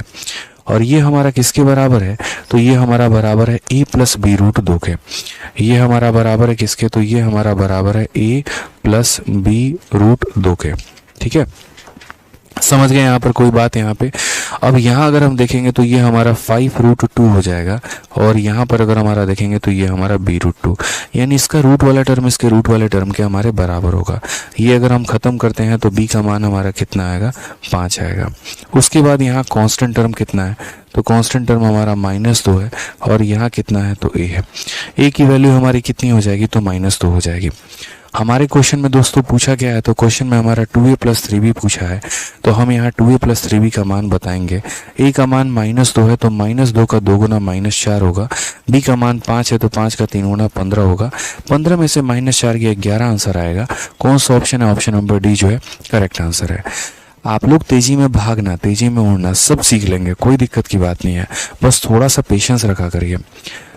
और ये हमारा किसके बराबर है, तो ये हमारा बराबर है a + b√2 के। ये हमारा बराबर है किसके, तो ये हमारा बराबर है a + b√2 के। ठीक है, समझ गए यहाँ पर कोई बात यहाँ पे। अब यहाँ अगर हम देखेंगे तो ये हमारा 5√2 हो जाएगा, और यहाँ पर अगर हमारा देखेंगे तो ये हमारा b√2, यानी इसका रूट वाला टर्म इसके रूट वाले टर्म के हमारे बराबर होगा। ये अगर हम खत्म करते हैं तो b का मान हमारा कितना आएगा, 5 आएगा। उसके बाद यहाँ कांस्टेंट टर्म कितना है, तो कांस्टेंट टर्म हमारा -2 है, और यहाँ कितना है, तो a है। a की वैल्यू हमारी कितनी हो जाएगी, तो -2 हो जाएगी। हमारे क्वेश्चन में दोस्तों पूछा गया है, तो क्वेश्चन में हमारा 2a + 3b पूछा है, तो हम यहाँ 2a + 3b का मान बताएंगे। a का मान -2 है, तो -2 का 2 गुना -4 होगा। b का मान 5 है, तो 5 का 3 गुना 15 होगा। 15 में से -4 गया 11 आंसर आएगा। कौन सा ऑप्शन है, ऑप्शन नंबर डी जो है करेक्ट आंसर है। आप लोग तेजी में भागना, तेजी में उड़ना सब सीख लेंगे, कोई दिक्कत की बात नहीं है, बस थोड़ा सा पेशेंस रखा करिए।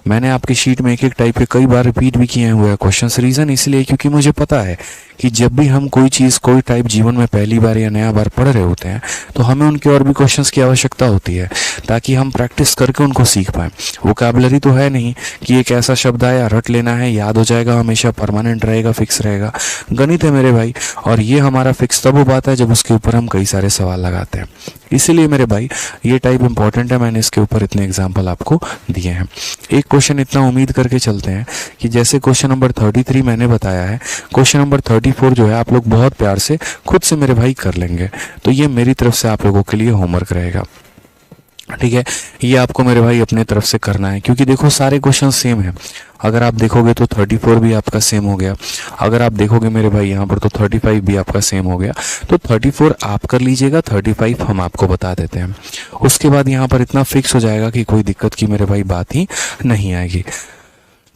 मैंने आपकी शीट में एक एक टाइप के कई बार रिपीट भी किए हुए हैं क्वेश्चंस। रीज़न इसलिए क्योंकि मुझे पता है कि जब भी हम कोई चीज़ कोई टाइप जीवन में पहली बार या नया बार पढ़ रहे होते हैं तो हमें उनके और भी क्वेश्चंस की आवश्यकता होती है ताकि हम प्रैक्टिस करके उनको सीख पाएँ। वोकैबुलरी तो है नहीं कि एक ऐसा शब्द आया रट लेना है, याद हो जाएगा, हमेशा परमानेंट रहेगा, फिक्स रहेगा। गणित है मेरे भाई, और ये हमारा फिक्स तब हो पाता है जब उसके ऊपर हम कई सारे सवाल लगाते हैं। इसीलिए मेरे भाई ये टाइप इंपॉर्टेंट है, मैंने इसके ऊपर इतने एग्जाम्पल आपको दिए हैं। एक क्वेश्चन इतना उम्मीद करके चलते हैं कि जैसे क्वेश्चन नंबर 33 मैंने बताया है, क्वेश्चन नंबर 34 जो है आप लोग बहुत प्यार से खुद से मेरे भाई कर लेंगे। तो ये मेरी तरफ से आप लोगों के लिए होमवर्क रहेगा, ठीक है। ये आपको मेरे भाई अपने तरफ से करना है, क्योंकि देखो सारे क्वेश्चन सेम हैं। अगर आप देखोगे तो 34 भी आपका सेम हो गया, अगर आप देखोगे मेरे भाई यहाँ पर तो 35 भी आपका सेम हो गया। तो 34 आप कर लीजिएगा, 35 हम आपको बता देते हैं। उसके बाद यहाँ पर इतना फिक्स हो जाएगा कि कोई दिक्कत की मेरे भाई बात ही नहीं आएगी,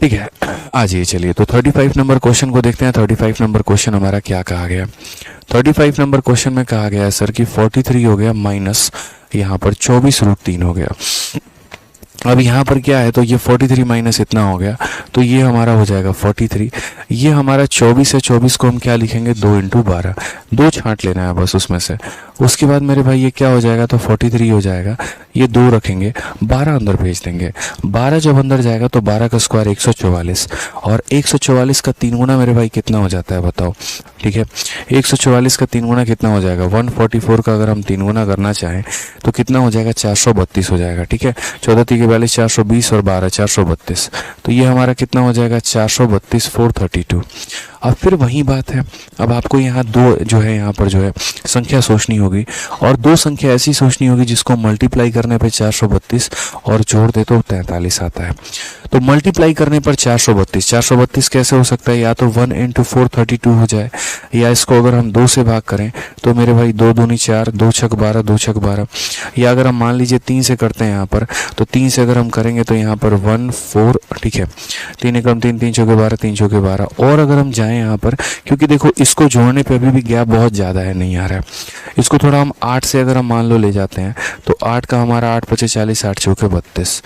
ठीक है। आ जाइए, चलिए तो 35 नंबर क्वेश्चन को देखते हैं। 35 नंबर क्वेश्चन हमारा क्या कहा गया। 35 नंबर क्वेश्चन में कहा गया है सर कि 43 हो गया माइनस यहाँ पर 24√3 हो गया। अब यहाँ पर क्या है, तो ये 43 माइनस इतना हो गया, तो ये हमारा हो जाएगा 43। ये हमारा 24 है, 24 को हम क्या लिखेंगे 2 × 12, 2 छांट लेना है बस उसमें से। उसके बाद मेरे भाई ये क्या हो जाएगा, तो 43 हो जाएगा, ये 2 रखेंगे, 12 अंदर भेज देंगे। 12 जब अंदर जाएगा तो 12 का स्क्वायर 144, और 144 का 3 गुना मेरे भाई कितना हो जाता है बताओ, ठीक है। 144 का 3 गुना कितना हो जाएगा, 144 का अगर हम 3 गुना करना चाहें तो कितना हो जाएगा, 432 हो जाएगा, ठीक है। 14 3 42 420 और 12 432, तो ये हमारा कितना हो जाएगा 432 432। अब फिर वही बात है, अब आपको यहाँ दो जो है यहाँ पर जो है संख्या सोचनी होगी, और दो संख्या ऐसी सोचनी होगी जिसको मल्टीप्लाई करने पे 432 और जोड़ दे तो 43 आता है। तो मल्टीप्लाई करने पर 432 कैसे हो सकता है, या तो 1 × 432 हो जाए, या इसको अगर हम 2 से भाग करें तो मेरे भाई 2 दूनी 4, 2 छक 12, 2 छक 12, या अगर हम मान लीजिए 3 से करते हैं यहाँ पर, तो 3 से अगर हम करेंगे तो यहाँ पर 1 4, ठीक है, 3 एकम 3, 3 चौके 12, 3 चौके 12। और अगर हम जाएं यहाँ पर, क्योंकि देखो इसको जोड़ने पे अभी भी गैप बहुत ज़्यादा है, नहीं आ रहा है, इसको थोड़ा हम 8 से अगर हम मान लो ले जाते हैं तो 8 का हमारा 8 × 40, 8 चौके 32।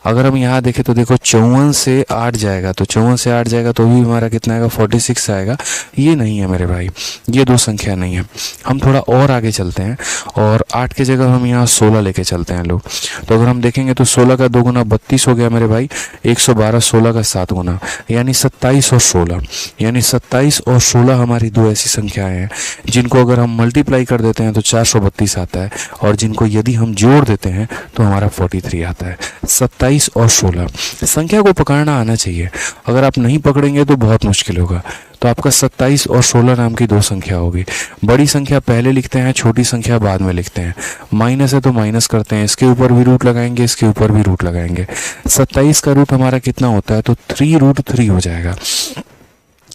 अगर हम यहाँ देखें तो देखो 54 से 8 जाएगा, तो 54 से 8 जाएगा तो भी हमारा कितना आएगा 46 आएगा। ये नहीं है मेरे भाई, ये दो संख्या नहीं है। हम थोड़ा और आगे चलते हैं, और 8 की जगह हम यहाँ 16 लेके चलते हैं लोग। तो अगर हम देखेंगे तो 16 का 2 गुना 32 हो गया मेरे भाई, 112, 16 का 7 गुना, यानी 27 और 16, यानी 27 और 16 हमारी दो ऐसी संख्याएं हैं जिनको अगर हम मल्टीप्लाई कर देते हैं तो 432 आता है, और जिनको यदि हम जोड़ देते हैं तो हमारा 43 आता है। 27 और 16 संख्या को पकड़ना आना चाहिए, अगर आप नहीं पकड़ेंगे तो बहुत मुश्किल होगा। तो आपका 27 और 16 नाम की दो संख्या होगी। बड़ी संख्या पहले लिखते हैं, छोटी संख्या बाद में लिखते हैं। माइनस है तो माइनस करते हैं, इसके ऊपर भी रूट लगाएंगे, इसके ऊपर भी रूट लगाएंगे। 27 का रूट हमारा कितना होता है, तो 3√3 हो जाएगा।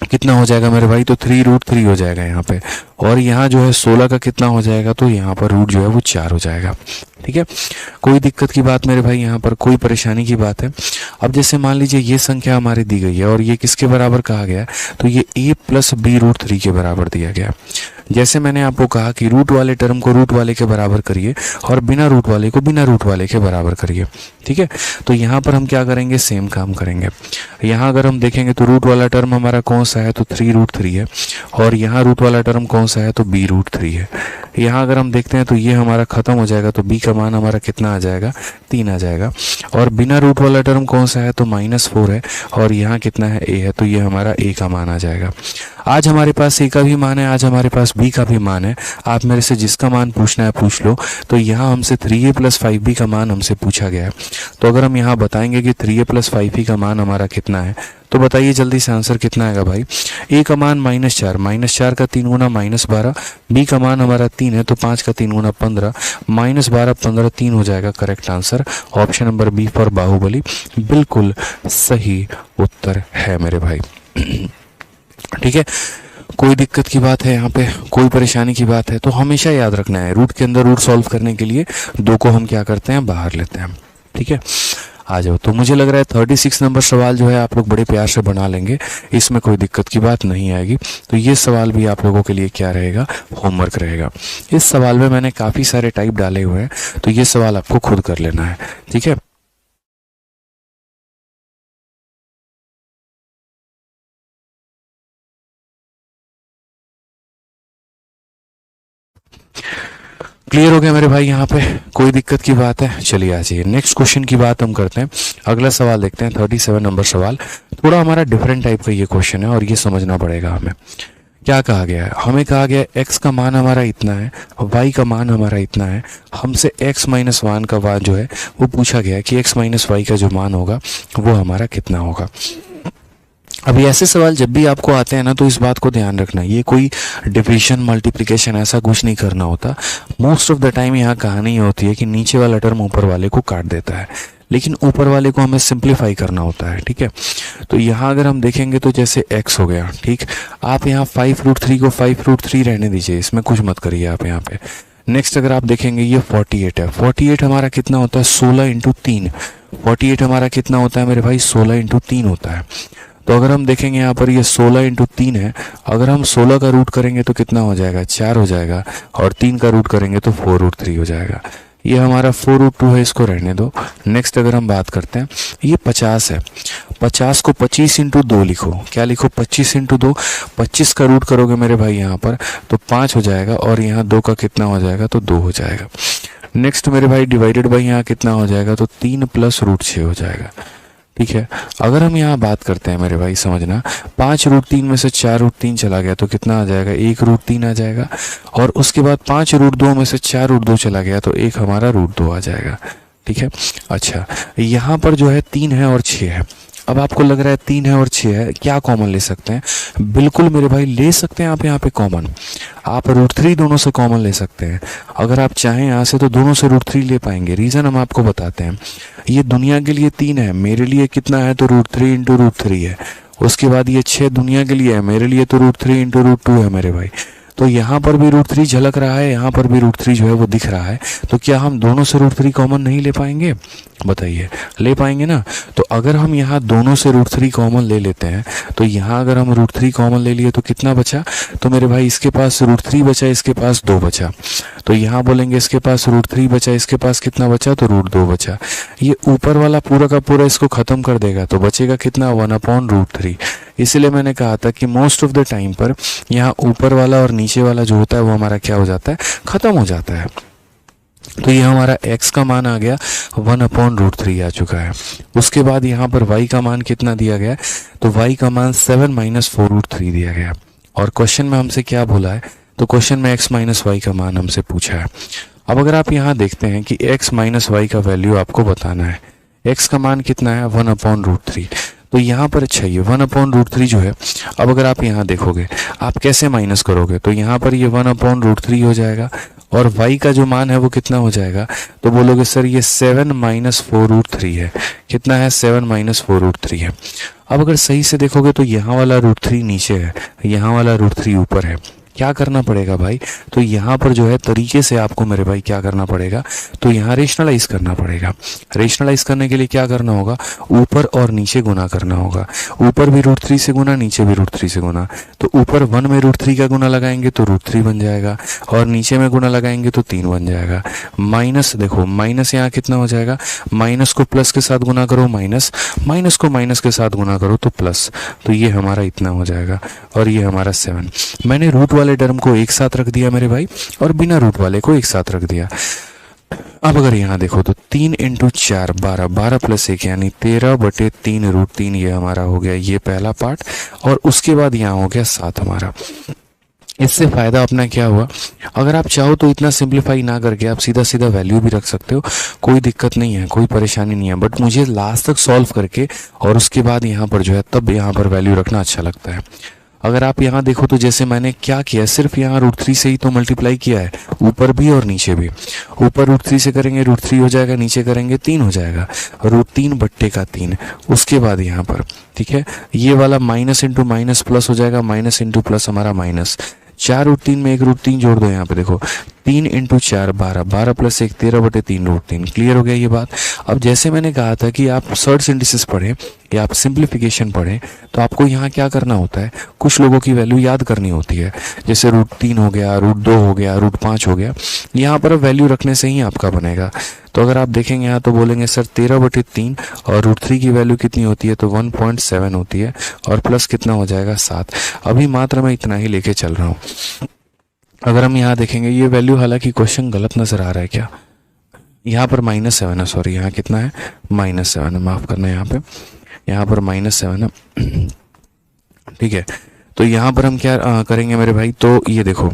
कितना हो जाएगा मेरे भाई, तो 3√3 हो जाएगा यहाँ पे। और यहाँ जो है 16 का कितना हो जाएगा, तो यहाँ पर रूट जो है वो 4 हो जाएगा, ठीक है। कोई दिक्कत की बात मेरे भाई, यहाँ पर कोई परेशानी की बात है। अब जैसे मान लीजिए ये संख्या हमारी दी गई है और ये किसके बराबर कहा गया है, तो ये a + b√3 के बराबर दिया गया। जैसे मैंने आपको कहा कि रूट वाले टर्म को रूट वाले के बराबर करिए और बिना रूट वाले को बिना रूट वाले के बराबर करिए, ठीक है। तो यहाँ पर हम क्या करेंगे, सेम काम करेंगे। यहाँ अगर हम देखेंगे तो रूट वाला टर्म हमारा कौन सा है, तो 3√3 है, और यहाँ रूट वाला टर्म कौन सा है, तो b√3 है। यहाँ अगर हम देखते हैं तो ये हमारा खत्म हो जाएगा, तो b का मान हमारा कितना आ जाएगा, 3 आ जाएगा। और बिना रूट वाला टर्म कौन सा है, तो -4 है, और यहाँ कितना है, a है, तो ये हमारा a का मान आ जाएगा। आज हमारे पास a का भी मान है, आज हमारे पास b का भी मान है। आप मेरे से जिसका मान पूछना है पूछ लो। तो यहाँ हमसे 3a + 5b का मान हमसे पूछा गया है। तो अगर हम यहाँ बताएंगे कि 3a + 5b का मान हमारा कितना है, तो बताइए जल्दी से आंसर कितना आएगा भाई। a का मान -4, -4 का 3 गुना -12, b का मान हमारा 3 है, तो 5 का 3 गुना 15, -12 15 3 हो जाएगा। Correct answer option number B for Baahubali बिल्कुल सही उत्तर है मेरे भाई, ठीक है। कोई दिक्कत की बात है यहाँ पे, कोई परेशानी की बात है, तो हमेशा याद रखना है रूट के अंदर रूट सॉल्व करने के लिए 2 को हम क्या करते हैं, बाहर लेते हैं, ठीक है। आ जाओ। तो मुझे लग रहा है 36 नंबर सवाल जो है आप लोग बड़े प्यार से बना लेंगे, इसमें कोई दिक्कत की बात नहीं आएगी। तो ये सवाल भी आप लोगों के लिए क्या रहेगा, होमवर्क रहेगा। इस सवाल में मैंने काफ़ी सारे टाइप डाले हुए हैं, तो ये सवाल आपको खुद कर लेना है, ठीक है। क्लियर हो गया मेरे भाई? यहाँ पे कोई दिक्कत की बात है? चलिए आ जाइए नेक्स्ट क्वेश्चन की बात हम करते हैं। अगला सवाल देखते हैं 37 नंबर सवाल। थोड़ा हमारा डिफरेंट टाइप का ये क्वेश्चन है और ये समझना पड़ेगा हमें। क्या कहा गया है? हमें कहा गया है x का मान हमारा इतना है, y का मान हमारा इतना है। हमसे x माइनस 1 का मान जो है वो पूछा गया है कि x माइनस वाई का जो मान होगा वो हमारा कितना होगा। अभी ऐसे सवाल जब भी आपको आते हैं ना तो इस बात को ध्यान रखना, ये कोई डिविजन मल्टीप्लिकेशन ऐसा कुछ नहीं करना होता। मोस्ट ऑफ द टाइम यहाँ कहानी होती है कि नीचे वाला टर्म ऊपर वाले को काट देता है, लेकिन ऊपर वाले को हमें सिंप्लीफाई करना होता है। ठीक है, तो यहाँ अगर हम देखेंगे तो जैसे x हो गया, ठीक, आप यहाँ 5√3 को 5√3 रहने दीजिए, इसमें कुछ मत करिए आप यहाँ पे। नेक्स्ट अगर आप देखेंगे ये 48 है, 48 हमारा कितना होता है 16 इंटू 3। 48 हमारा कितना होता है मेरे भाई 16 इंटू 3 होता है। तो अगर हम देखेंगे यहाँ पर ये 16 इंटू 3 है, अगर हम 16 का रूट करेंगे तो कितना हो जाएगा 4 हो जाएगा, और 3 का रूट करेंगे तो 4√3 हो जाएगा। ये हमारा 4√2 है, इसको रहने दो। नेक्स्ट अगर हम बात करते हैं ये 50 है, 50 को 25 इंटू 2 लिखो। क्या लिखो 25 इंटू 2। 25 का रूट करोगे मेरे भाई यहाँ पर तो 5 हो जाएगा, और यहाँ 2 का कितना हो जाएगा तो 2 हो जाएगा। नेक्स्ट मेरे भाई डिवाइडेड बाई यहाँ कितना हो जाएगा तो 3 प्लस √6 हो जाएगा। ठीक है, अगर हम यहाँ बात करते हैं मेरे भाई समझना, 5√3 में से 4√3 चला गया तो कितना आ जाएगा 1√3 आ जाएगा, और उसके बाद 5√2 में से 4√2 चला गया तो एक हमारा √2 आ जाएगा। ठीक है, अच्छा यहाँ पर जो है 3 है और 6 है। अब आपको लग रहा है 3 है और 6 है, क्या कॉमन ले सकते हैं? बिल्कुल मेरे भाई ले सकते हैं आप यहाँ पे कॉमन, आप √3 दोनों से कॉमन ले सकते हैं। अगर आप चाहें यहाँ से तो दोनों से √3 ले पाएंगे। रीज़न हम आपको बताते हैं, ये दुनिया के लिए 3 है, मेरे लिए कितना है तो √3 इंटू √3 है। उसके बाद ये 6 दुनिया के लिए है, मेरे लिए तो √3 इंटू √2 है मेरे भाई। तो यहाँ पर भी √3 झलक रहा है, यहाँ पर भी √3 जो है वो दिख रहा है। तो क्या हम दोनों से √3 कॉमन नहीं ले पाएंगे? बताइए, ले पाएंगे ना। तो अगर हम यहाँ दोनों से √3 कॉमन ले लेते हैं तो यहाँ अगर हम √3 कॉमन ले लिए तो कितना बचा? तो मेरे भाई इसके पास √3 बचा, इसके पास 2 बचा। तो यहाँ बोलेंगे इसके पास √3 बचा, इसके पास कितना बचा तो √2 बचा। ये ऊपर वाला पूरा का पूरा इसको खत्म कर देगा तो बचेगा कितना 1/√3। इसीलिए मैंने कहा था कि मोस्ट ऑफ द टाइम पर यहाँ ऊपर वाला और नीचे वाला जो होता है वो हमारा क्या हो जाता है, खत्म हो जाता है। तो ये हमारा x का मान आ गया 1/√3 आ चुका है। उसके बाद यहाँ पर y का मान कितना दिया गया है तो y का मान 7 - 4√3 दिया गया। और क्वेश्चन में हमसे क्या बोला है तो क्वेश्चन में x - y का मान हमसे पूछा है। अब अगर आप यहाँ देखते हैं कि x - y का वैल्यू आपको बताना है, x का मान कितना है 1/√3। तो यहाँ पर अच्छा ये 1/√3 जो है, अब अगर आप यहाँ देखोगे आप कैसे माइनस करोगे तो यहाँ पर ये 1/√3 हो जाएगा, और y का जो मान है वो कितना हो जाएगा तो बोलोगे सर ये 7 - 4√3 है। कितना है 7 - 4√3 है। अब अगर सही से देखोगे तो यहाँ वाला √3 नीचे है, यहाँ वाला √3 ऊपर है। क्या करना पड़ेगा भाई तो यहाँ पर जो है तरीके से आपको मेरे भाई क्या करना पड़ेगा तो यहाँ रेशनलाइज करना पड़ेगा। रेशनलाइज करने के लिए क्या करना होगा, ऊपर और नीचे गुना करना होगा। ऊपर भी √3 से गुना, नीचे भी √3 से गुना। तो ऊपर 1 में √3 का गुना लगाएंगे तो √3 बन जाएगा, और नीचे में गुना लगाएंगे तो 3 बन जाएगा। माइनस देखो, माइनस यहाँ कितना हो जाएगा, माइनस को प्लस के साथ गुना करो माइनस, माइनस को माइनस के साथ गुना करो तो प्लस। तो ये हमारा इतना हो जाएगा, और ये हमारा 7। मैंने रूट वाले टर्म को एक साथ रख दिया मेरे भाई, और बिना रूट वाले को एक साथ रख दिया। अब अगर यहाँ देखो तो 3 × 4 12, 12 + 1 यानी 13/3√3 ये हमारा हो गया ये पहला पार्ट। और उसके बाद यहाँ हो गया 7 हमारा। इससे फ़ायदा अपना क्या हुआ, अगर आप चाहो तो इतना सिंप्लीफाई ना करके आप सीधा सीधा वैल्यू भी रख सकते हो, कोई दिक्कत नहीं है, कोई परेशानी नहीं है। बट मुझे लास्ट तक सॉल्व करके और उसके बाद यहाँ पर जो है तब यहाँ पर वैल्यू रखना अच्छा लगता है। अगर आप यहाँ देखो तो जैसे मैंने क्या किया, सिर्फ यहाँ √3 से ही तो मल्टीप्लाई किया है, ऊपर भी और नीचे भी। ऊपर √3 से करेंगे √3 हो जाएगा, नीचे करेंगे 3 हो जाएगा, √3/3। उसके बाद यहाँ पर ठीक है ये वाला माइनस इंटू माइनस प्लस हो जाएगा, माइनस इंटू प्लस हमारा माइनस। 4√3 में एक √3 जोड़ दो, यहाँ पे देखो 3 × 4 12, 12 + 1 13/3√3। क्लियर हो गया ये बात। अब जैसे मैंने कहा था कि आप सर्ड सिंथेसिस पढ़ें या आप सिंप्लीफिकेशन पढ़ें तो आपको यहाँ क्या करना होता है, कुछ लोगों की वैल्यू याद करनी होती है। जैसे √3 हो गया, √2 हो गया, √5 हो गया, यहाँ पर वैल्यू रखने से ही आपका बनेगा। तो अगर आप देखेंगे यहाँ तो बोलेंगे सर 13/3 और √3 की वैल्यू कितनी होती है तो 1.7 होती है, और प्लस कितना हो जाएगा 7। अभी मात्र मैं इतना ही लेके चल रहा हूँ। अगर हम यहाँ देखेंगे ये वैल्यू, हालांकि क्वेश्चन गलत नज़र आ रहा है क्या, यहाँ पर -7 है, सॉरी यहाँ कितना है -7 है, माफ़ करना यहाँ पर -7 है। ठीक है, तो यहाँ पर हम क्या करेंगे मेरे भाई, तो ये देखो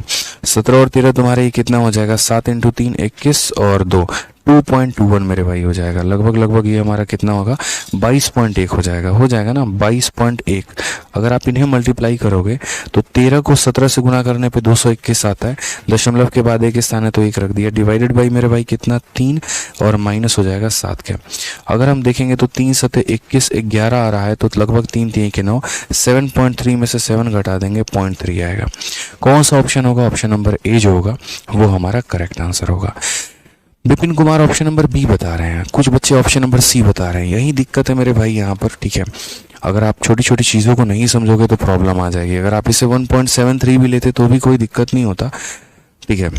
17 और 13 तुम्हारे ये कितना हो जाएगा, 7 × 3 21 और 2 2.21 मेरे भाई हो जाएगा, लगभग ये हमारा कितना होगा 22.1 हो जाएगा ना 22.1। अगर आप इन्हें मल्टीप्लाई करोगे तो 13 को 17 से गुना करने पे 221 आता है, दशमलव के बाद एक स्थान है तो एक रख दिया, डिवाइडेड बाई मेरे भाई कितना 3 और माइनस हो जाएगा 7 के। अगर हम देखेंगे तो 3 7 21 11 आ रहा है, तो लगभग 3 3 के 9, 7.3 में से 7 घटा देंगे 0.3 आएगा। कौन सा ऑप्शन होगा, ऑप्शन नंबर ए जो होगा वो हमारा करेक्ट आंसर होगा। Vipin Kumar option number B बता रहे हैं, कुछ बच्चे ऑप्शन नंबर सी बता रहे हैं, यही दिक्कत है मेरे भाई यहाँ पर। ठीक है, अगर आप छोटी छोटी चीज़ों को नहीं समझोगे तो प्रॉब्लम आ जाएगी। अगर आप इसे 1.73 भी लेते तो भी कोई दिक्कत नहीं होता। ठीक है,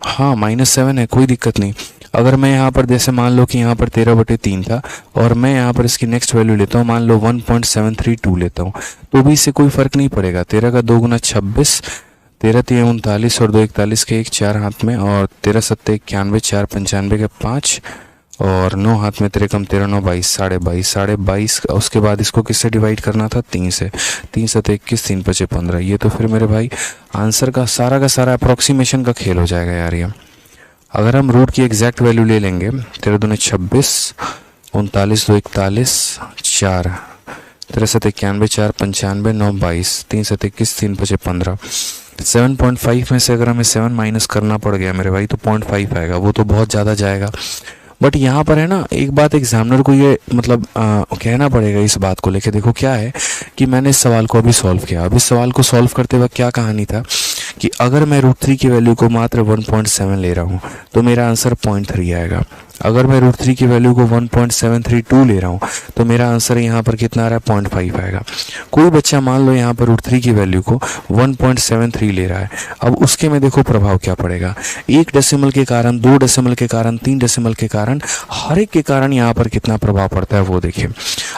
हाँ -7 है, कोई दिक्कत नहीं। अगर मैं यहाँ पर जैसे मान लो कि यहाँ पर 13/3 था और मैं यहाँ पर इसकी नेक्स्ट वैल्यू लेता हूँ, मान लो 1.732 लेता हूँ, तो भी इससे कोई फ़र्क नहीं पड़ेगा। 13 का 2 गुना 26, 13 3 39 और 2 41 के 1 4 हाथ में, और 13 7 91 4 95 के 5 और 9 हाथ में, 13 कम 13 9 22 22 उसके बाद इसको किससे डिवाइड करना था 3 से, 3 7 21 3 5 15। ये तो फिर मेरे भाई आंसर का सारा अप्रोक्सीमेशन का खेल हो जाएगा यार ये। अगर हम रूट की एग्जैक्ट वैल्यू ले लेंगे, 13 दूनी 26, 39 2 41 4, 13 7 91 4 95 9 22, 3 7 21 3 5 15। 7.5 में से अगर हमें 7 माइनस करना पड़ गया मेरे भाई तो 0.5 आएगा, वो तो बहुत ज़्यादा जाएगा। बट यहाँ पर है ना एक बात एग्जामिनर को ये मतलब कहना पड़ेगा इस बात को लेके। देखो क्या है कि मैंने इस सवाल को अभी सॉल्व किया, अब इस सवाल को सॉल्व करते वक्त क्या कहानी था कि अगर मैं √3 की वैल्यू को मात्र 1.7 ले रहा हूँ तो मेरा आंसर 0.3 आएगा। अगर मैं √3 की वैल्यू को 1.732 ले रहा हूँ तो मेरा आंसर यहाँ पर कितना आ रहा है 0.5 आएगा। कोई बच्चा मान लो यहाँ पर √3 की वैल्यू को 1.73 ले रहा है, अब उसके में देखो प्रभाव क्या पड़ेगा, 1 डेसिमल के कारण, 2 डेसिमल के कारण, 3 डेसिमल के कारण, हर एक के कारण यहाँ पर कितना प्रभाव पड़ता है वो देखिए।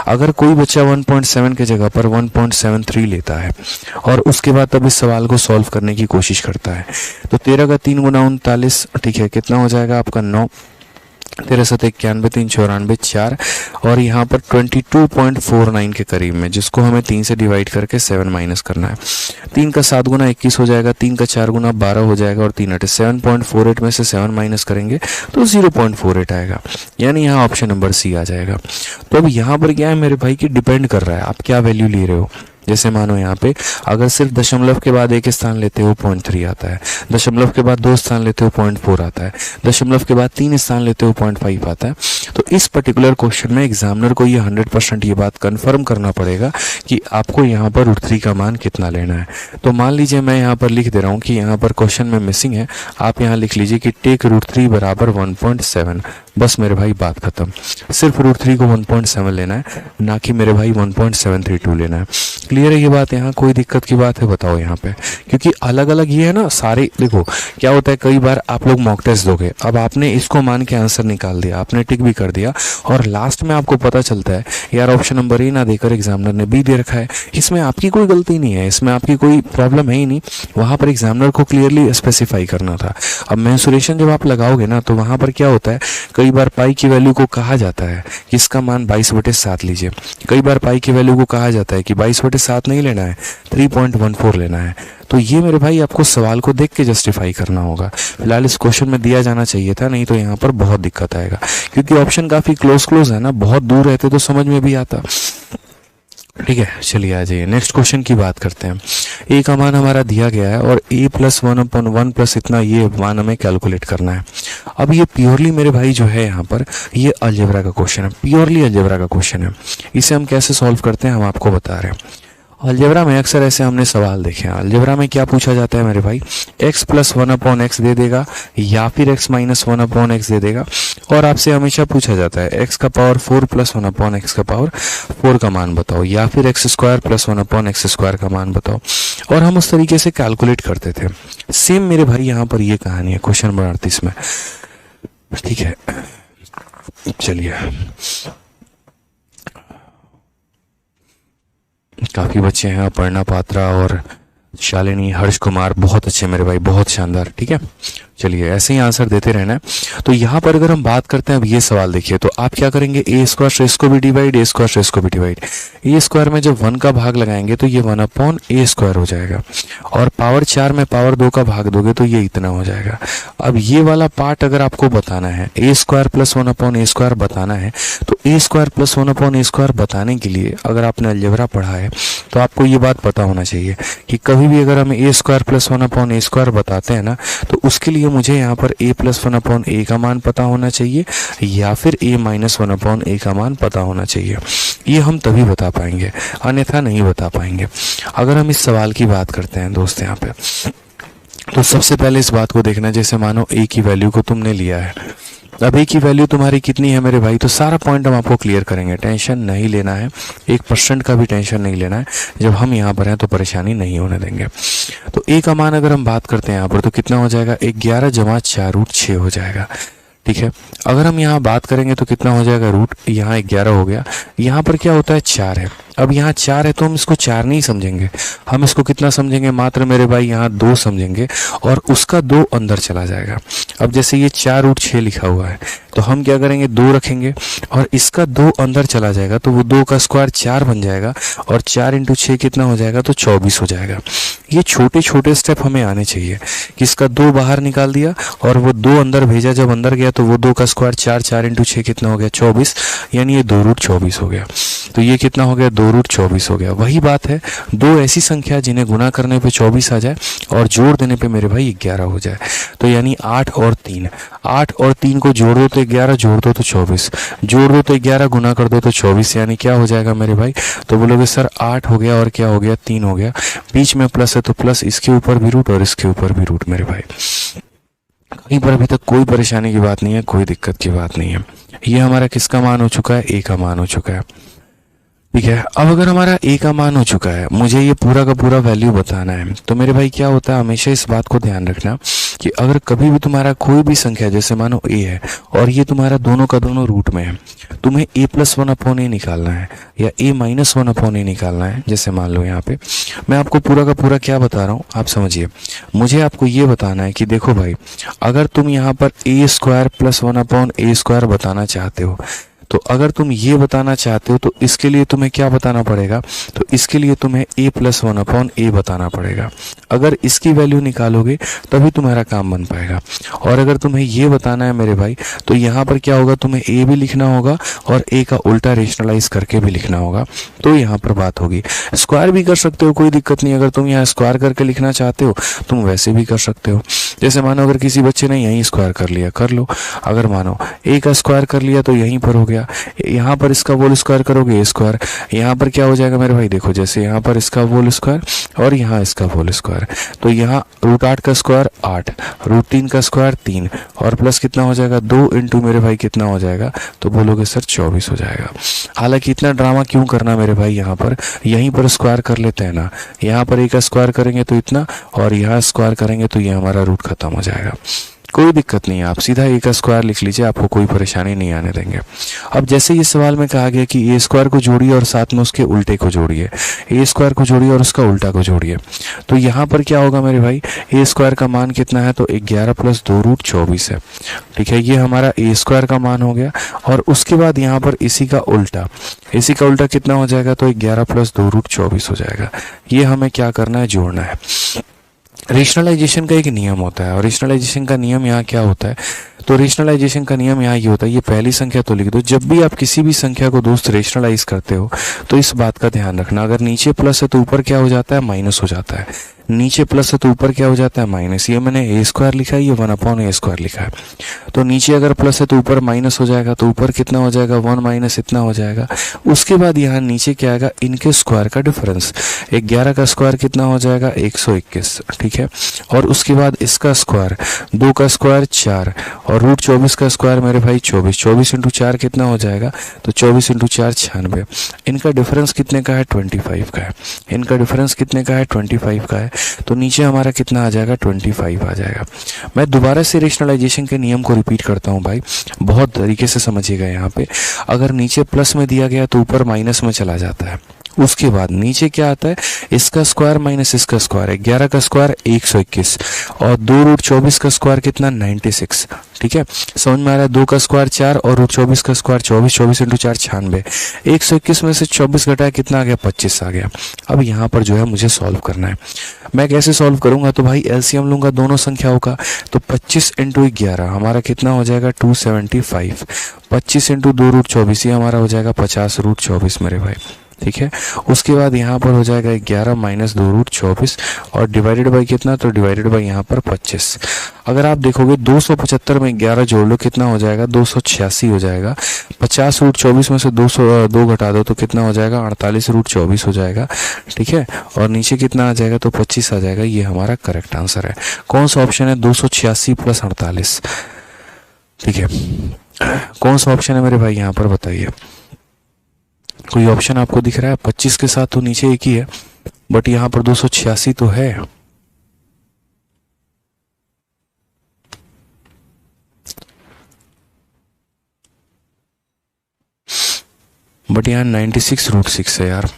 अगर कोई बच्चा 1.7 के जगह पर 1.73 लेता है और उसके बाद तब इस सवाल को सॉल्व करने की कोशिश करता है तो 13 का 3 गुना 39, ठीक है, कितना हो जाएगा आपका 9, 13 7 91 3 94 4 और यहाँ पर 22.49 के करीब में, जिसको हमें 3 से डिवाइड करके 7 माइनस करना है। 3 का 7 गुना 21 हो जाएगा, 3 का 4 गुना 12 हो जाएगा और 3 8 7.48 में से 7 माइनस करेंगे तो 0.48 आएगा, यानी यहाँ ऑप्शन नंबर सी आ जाएगा। तो अब यहाँ पर क्या है मेरे भाई कि डिपेंड कर रहा है आप क्या वैल्यू ले रहे हो। जैसे मानो यहाँ पे अगर सिर्फ दशमलव के बाद एक स्थान लेते हो 0.3 आता है, दशमलव के बाद 2 स्थान लेते हो 0.4 आता है, दशमलव के बाद 3 स्थान लेते हो 0.5 आता है। तो इस पर्टिकुलर क्वेश्चन में एग्जामिनर को ये 100% ये बात कंफर्म करना पड़ेगा कि आपको यहाँ पर √3 का मान कितना लेना है। तो मान लीजिए मैं यहाँ पर लिख दे रहा हूँ कि यहाँ पर क्वेश्चन में मिसिंग है, आप यहाँ लिख लीजिए कि टेक √3 बराबर 1.7। बस मेरे भाई बात खत्म, सिर्फ √3 को 1.7 लेना है, ना कि मेरे भाई 1.732 लेना है। क्लियर है ये बात, यहाँ कोई दिक्कत की बात है बताओ यहाँ पे, क्योंकि अलग अलग ये है ना सारे। देखो क्या होता है, कई बार आप लोग मॉक टेस्ट दोगे, अब आपने इसको मान के आंसर निकाल दिया, आपने टिक भी कर दिया और लास्ट में आपको पता चलता है यार ऑप्शन नंबर ए ना देकर एग्जामिनर ने बी दे रखा है। इसमें आपकी कोई गलती नहीं है, इसमें आपकी कोई प्रॉब्लम है ही नहीं, वहाँ पर एग्जामिनर को क्लियरली स्पेसिफाई करना था। अब मेंसुरेशन जब आप लगाओगे ना तो वहाँ पर क्या होता है, कई बार पाई की वैल्यू को कहा जाता है कि इसका मान 22/7 लीजिए, कई बार पाई की वैल्यू को कहा जाता है कि 22/7 नहीं लेना है, 3.14 लेना है। तो ये मेरे भाई आपको सवाल को देख के जस्टिफाई करना होगा। फिलहाल इस क्वेश्चन में दिया जाना चाहिए था, नहीं तो यहाँ पर बहुत दिक्कत आएगा, क्योंकि ऑप्शन काफ़ी क्लोज है ना, बहुत दूर रहते तो समझ में भी आता। ठीक है, चलिए आ जाइए नेक्स्ट क्वेश्चन की बात करते हैं। ए का मान हमारा दिया गया है और a + 1/1 प्लस इतना ये मान हमें कैलकुलेट करना है। अब ये प्योरली मेरे भाई जो है यहाँ पर ये अलजेब्रा का क्वेश्चन है, प्योरली अलजेब्रा का क्वेश्चन है। इसे हम कैसे सॉल्व करते हैं हम आपको बता रहे हैं। अलजेब्रा में अक्सर ऐसे हमने सवाल देखे हैं। अलजेब्रा में क्या पूछा जाता है मेरे भाई, x + 1/x दे देगा या फिर x - 1/x दे देगा, और आपसे हमेशा पूछा जाता है x का पावर 4 + 1/x का पावर 4 का मान बताओ, या फिर x² + 1/x² का मान बताओ, और हम उस तरीके से कैलकुलेट करते थे। सेम मेरे भाई यहाँ पर ये कहानी है क्वेश्चन नंबर 38 में। ठीक है, चलिए काफ़ी बच्चे हैं, अपर्णा पात्रा और शालिनी, हर्ष कुमार, बहुत अच्छे मेरे भाई, बहुत शानदार। ठीक है, चलिए ऐसे ही आंसर देते रहना है। तो यहाँ पर अगर हम बात करते हैं, अब ये सवाल देखिए, तो आप क्या करेंगे, ए स्क्वायर से इसको भी डिवाइड, ए स्क्वायर से इसको भी डिवाइड। ए स्क्वायर में जब 1 का भाग लगाएंगे तो ये 1/a स्क्वायर हो जाएगा, और पावर 4 में पावर 2 का भाग दोगे तो ये इतना हो जाएगा। अब ये वाला पार्ट अगर आपको बताना है, ए स्क्वायर प्लस 1/a स्क्वायर बताना है, तो ए स्क्वायर प्लस 1/a स्क्वायर बताने के लिए अगर आपने अलजेब्रा पढ़ा है तो आपको ये बात पता होना चाहिए कि कभी भी अगर हम ए स्क्वायर प्लस 1/a स्क्वायर बताते हैं ना, तो उसके लिए मुझे यहाँ पर a प्लस 1/a का मान पता होना चाहिए या फिर a माइनस 1/a का मान पता होना चाहिए। ये हम तभी बता पाएंगे, अन्यथा नहीं बता पाएंगे। अगर हम इस सवाल की बात करते हैं दोस्त यहाँ पे, तो सबसे पहले इस बात को देखना, जैसे मानो a की वैल्यू को तुमने लिया है, अब a की वैल्यू तुम्हारी कितनी है मेरे भाई, तो सारा पॉइंट हम आपको क्लियर करेंगे, टेंशन नहीं लेना है, 1% का भी टेंशन नहीं लेना है। जब हम यहाँ पर हैं तो परेशानी नहीं होने देंगे। तो a का मान अगर हम बात करते हैं यहाँ पर, तो कितना हो जाएगा, 11 जमा 4√6 हो जाएगा। ठीक है, अगर हम यहाँ बात करेंगे तो कितना हो जाएगा, रूट यहाँ 11 हो गया, यहाँ पर क्या होता है 4 है। अब यहाँ 4 है तो हम इसको 4 नहीं समझेंगे, हम इसको कितना समझेंगे, मात्र मेरे भाई यहाँ 2 समझेंगे, और उसका 2 अंदर चला जाएगा। अब जैसे ये 4√6 लिखा हुआ है, तो हम क्या करेंगे, 2 रखेंगे और इसका 2 अंदर चला जाएगा, तो वो 2 का स्क्वायर 4 बन जाएगा, और 4 × 6 कितना हो जाएगा, तो 24 हो जाएगा। ये छोटे छोटे स्टेप हमें आने चाहिए कि इसका 2 बाहर निकाल दिया और वो 2 अंदर भेजा, जब अंदर गया तो वो 2 का स्क्वायर 4, 4 × 6 कितना हो गया, 24, यानी ये 2√24 हो गया। तो ये कितना हो गया, 2√24 हो गया। वही बात है, 2 ऐसी संख्या जिन्हें गुना करने पे 24 आ जाए और जोड़ देने पे मेरे भाई 11 हो जाए। तो यानी 8 और 3, 8 और 3 को जोड़ दो तो 11, जोड़ दो तो 24, जोड़ दो तो 11, गुना कर दो तो 24, यानी क्या हो जाएगा मेरे भाई, तो बोलोगे सर 8 हो गया और क्या हो गया, 3 हो गया, बीच में प्लस है तो प्लस, इसके ऊपर भी रूट और इसके ऊपर भी रूट मेरे भाई। कहीं पर अभी तक कोई परेशानी की बात नहीं है, कोई दिक्कत की बात नहीं है। ये हमारा किसका मान हो चुका है, a का मान हो चुका है। ठीक है, अब अगर हमारा a का मान हो चुका है, मुझे ये पूरा का पूरा वैल्यू बताना है, तो मेरे भाई क्या होता है, हमेशा इस बात को ध्यान रखना कि अगर कभी भी तुम्हारा कोई भी संख्या, जैसे मानो a है और ये तुम्हारा दोनों का दोनों रूट में है, तुम्हें a प्लस 1/a निकालना है या a माइनस 1/a निकालना है। जैसे मान लो यहाँ पे मैं आपको पूरा का पूरा क्या बता रहा हूँ, आप समझिए। मुझे आपको ये बताना है कि देखो भाई, अगर तुम यहाँ पर a square plus 1/a square बताना चाहते हो, तो अगर तुम ये बताना चाहते हो तो इसके लिए तुम्हें क्या बताना पड़ेगा, तो इसके लिए तुम्हें a प्लस 1/a बताना पड़ेगा। अगर इसकी वैल्यू निकालोगे तभी तुम्हारा काम बन पाएगा। और अगर तुम्हें ये बताना है मेरे भाई, तो यहाँ पर क्या होगा, तुम्हें a भी लिखना होगा और a का उल्टा रेशनलाइज करके भी लिखना होगा, तो यहाँ पर बात होगी। स्क्वायर भी कर सकते हो, कोई दिक्कत नहीं। अगर तुम यहाँ स्क्वायर करके लिखना चाहते हो तुम वैसे भी कर सकते हो। जैसे मानो अगर किसी बच्चे ने यहीं स्क्वायर कर लिया, कर लो। अगर मानो a का स्क्वायर कर लिया तो यहीं पर हो गया, यहाँ पर इसका होल स्क्वायर करोगे a स्क्वायर, यहाँ पर क्या हो जाएगा मेरे भाई, देखो जैसे यहाँ पर इसका होल स्क्वायर और यहाँ इसका होल स्क्वायर, तो यहाँ √8 का स्क्वायर 8, √3 का स्क्वायर 3 और प्लस कितना हो जाएगा 2 इंटू मेरे भाई कितना हो जाएगा, तो बोलोगे सर 24 हो जाएगा। हालांकि इतना ड्रामा क्यों करना मेरे भाई, यहाँ पर यहीं पर स्क्वायर कर लेते हैं ना, यहाँ पर a का स्क्वायर करेंगे तो इतना और यहाँ स्क्वायर करेंगे तो ये हमारा रूट खत्म हो जाएगा। कोई दिक्कत नहीं है, आप सीधा a का स्क्वायर लिख लीजिए, आपको कोई परेशानी नहीं आने देंगे। अब जैसे इस सवाल में कहा गया कि a स्क्वायर को जोड़िए और साथ में उसके उल्टे को जोड़िए, a स्क्वायर को जोड़िए और उसका उल्टा को जोड़िए, तो यहाँ पर क्या होगा मेरे भाई, a स्क्वायर का मान कितना है, तो 11 प्लस 2√24 है। ठीक है, ये हमारा a स्क्वायर का मान हो गया। और उसके बाद यहाँ पर इसी का उल्टा कितना हो जाएगा, तो 11 प्लस 2√24 हो जाएगा। ये हमें क्या करना है, जोड़ना है। रेशनलाइजेशन का एक नियम होता है और रेशनलाइजेशन का नियम यहाँ क्या होता है, तो रेशनलाइजेशन का नियम यहाँ ये होता है, ये पहली संख्या तो लिख दो। जब भी आप किसी भी संख्या को दोस्त रेशनलाइज करते हो तो इस बात का ध्यान रखना, अगर नीचे प्लस है तो ऊपर क्या हो जाता है, माइनस हो जाता है। नीचे प्लस है तो ऊपर क्या हो जाता है, माइनस। ये मैंने a स्क्वायर लिखा है, ये 1/a स्क्वायर लिखा है। तो नीचे अगर प्लस है तो ऊपर माइनस हो जाएगा, तो ऊपर कितना हो जाएगा, 1 माइनस इतना हो जाएगा। उसके बाद यहाँ नीचे क्या आएगा, इनके स्क्वायर का डिफरेंस। 11 का स्क्वायर कितना हो जाएगा, 121। ठीक है, और उसके बाद इसका स्क्वायर, 2 का स्क्वायर 4 और √24 का स्क्वायर मेरे भाई 24। 24 इंटू 4 कितना हो जाएगा, तो 24 इंटू 4 96। इनका डिफरेंस कितने का है, 25 का है। इनका डिफरेंस कितने का है, 25 का है। तो नीचे हमारा कितना आ जाएगा, 25 आ जाएगा। मैं दोबारा से रेशनलाइजेशन के नियम को रिपीट करता हूँ भाई, बहुत तरीके से समझिएगा। यहाँ पे अगर नीचे प्लस में दिया गया तो ऊपर माइनस में चला जाता है, उसके बाद नीचे क्या आता है, इसका स्क्वायर माइनस इसका स्क्वायर, 11 का स्क्वायर 121 और 2 रूट 24 का स्क्वायर कितना 96। ठीक है, समझ में आ रहा है। 2 का स्क्वायर 4 और रूट 24 का स्क्वायर 24, 24 इंटू 4 96। 121 में से 24 घटाया कितना आ गया 25 आ गया। अब यहाँ पर जो है मुझे सॉल्व करना है। मैं कैसे सॉल्व करूंगा, तो भाई एलसीएम लूंगा दोनों संख्याओं का, तो 25 इंटू 11 हमारा कितना हो जाएगा 275। 25 इंटू 2 रूट 24 ये हमारा हो जाएगा 50 रूट 24 मेरे भाई। ठीक है, उसके बाद यहाँ पर हो जाएगा 11 माइनस 2 रूट 24 और डिवाइडेड बाई कितना, तो डिवाइडेड बाई यहाँ पर 25। अगर आप देखोगे 275 में 11 जोड़ लो कितना हो जाएगा 286 हो जाएगा। 50 रूट 24 में से 202 घटा दो तो कितना हो जाएगा 48 रूट 24 हो जाएगा। ठीक है, और नीचे कितना आ जाएगा तो 25 आ जाएगा। ये हमारा करेक्ट आंसर है। कौन सा ऑप्शन है 286 प्लस 48। ठीक है, कौन सा ऑप्शन है मेरे भाई यहाँ पर बताइए। कोई ऑप्शन आपको दिख रहा है? 25 के साथ तो नीचे एक ही है, बट यहाँ पर 286 तो है। बट यहाँ 96 रूट 6 है यार,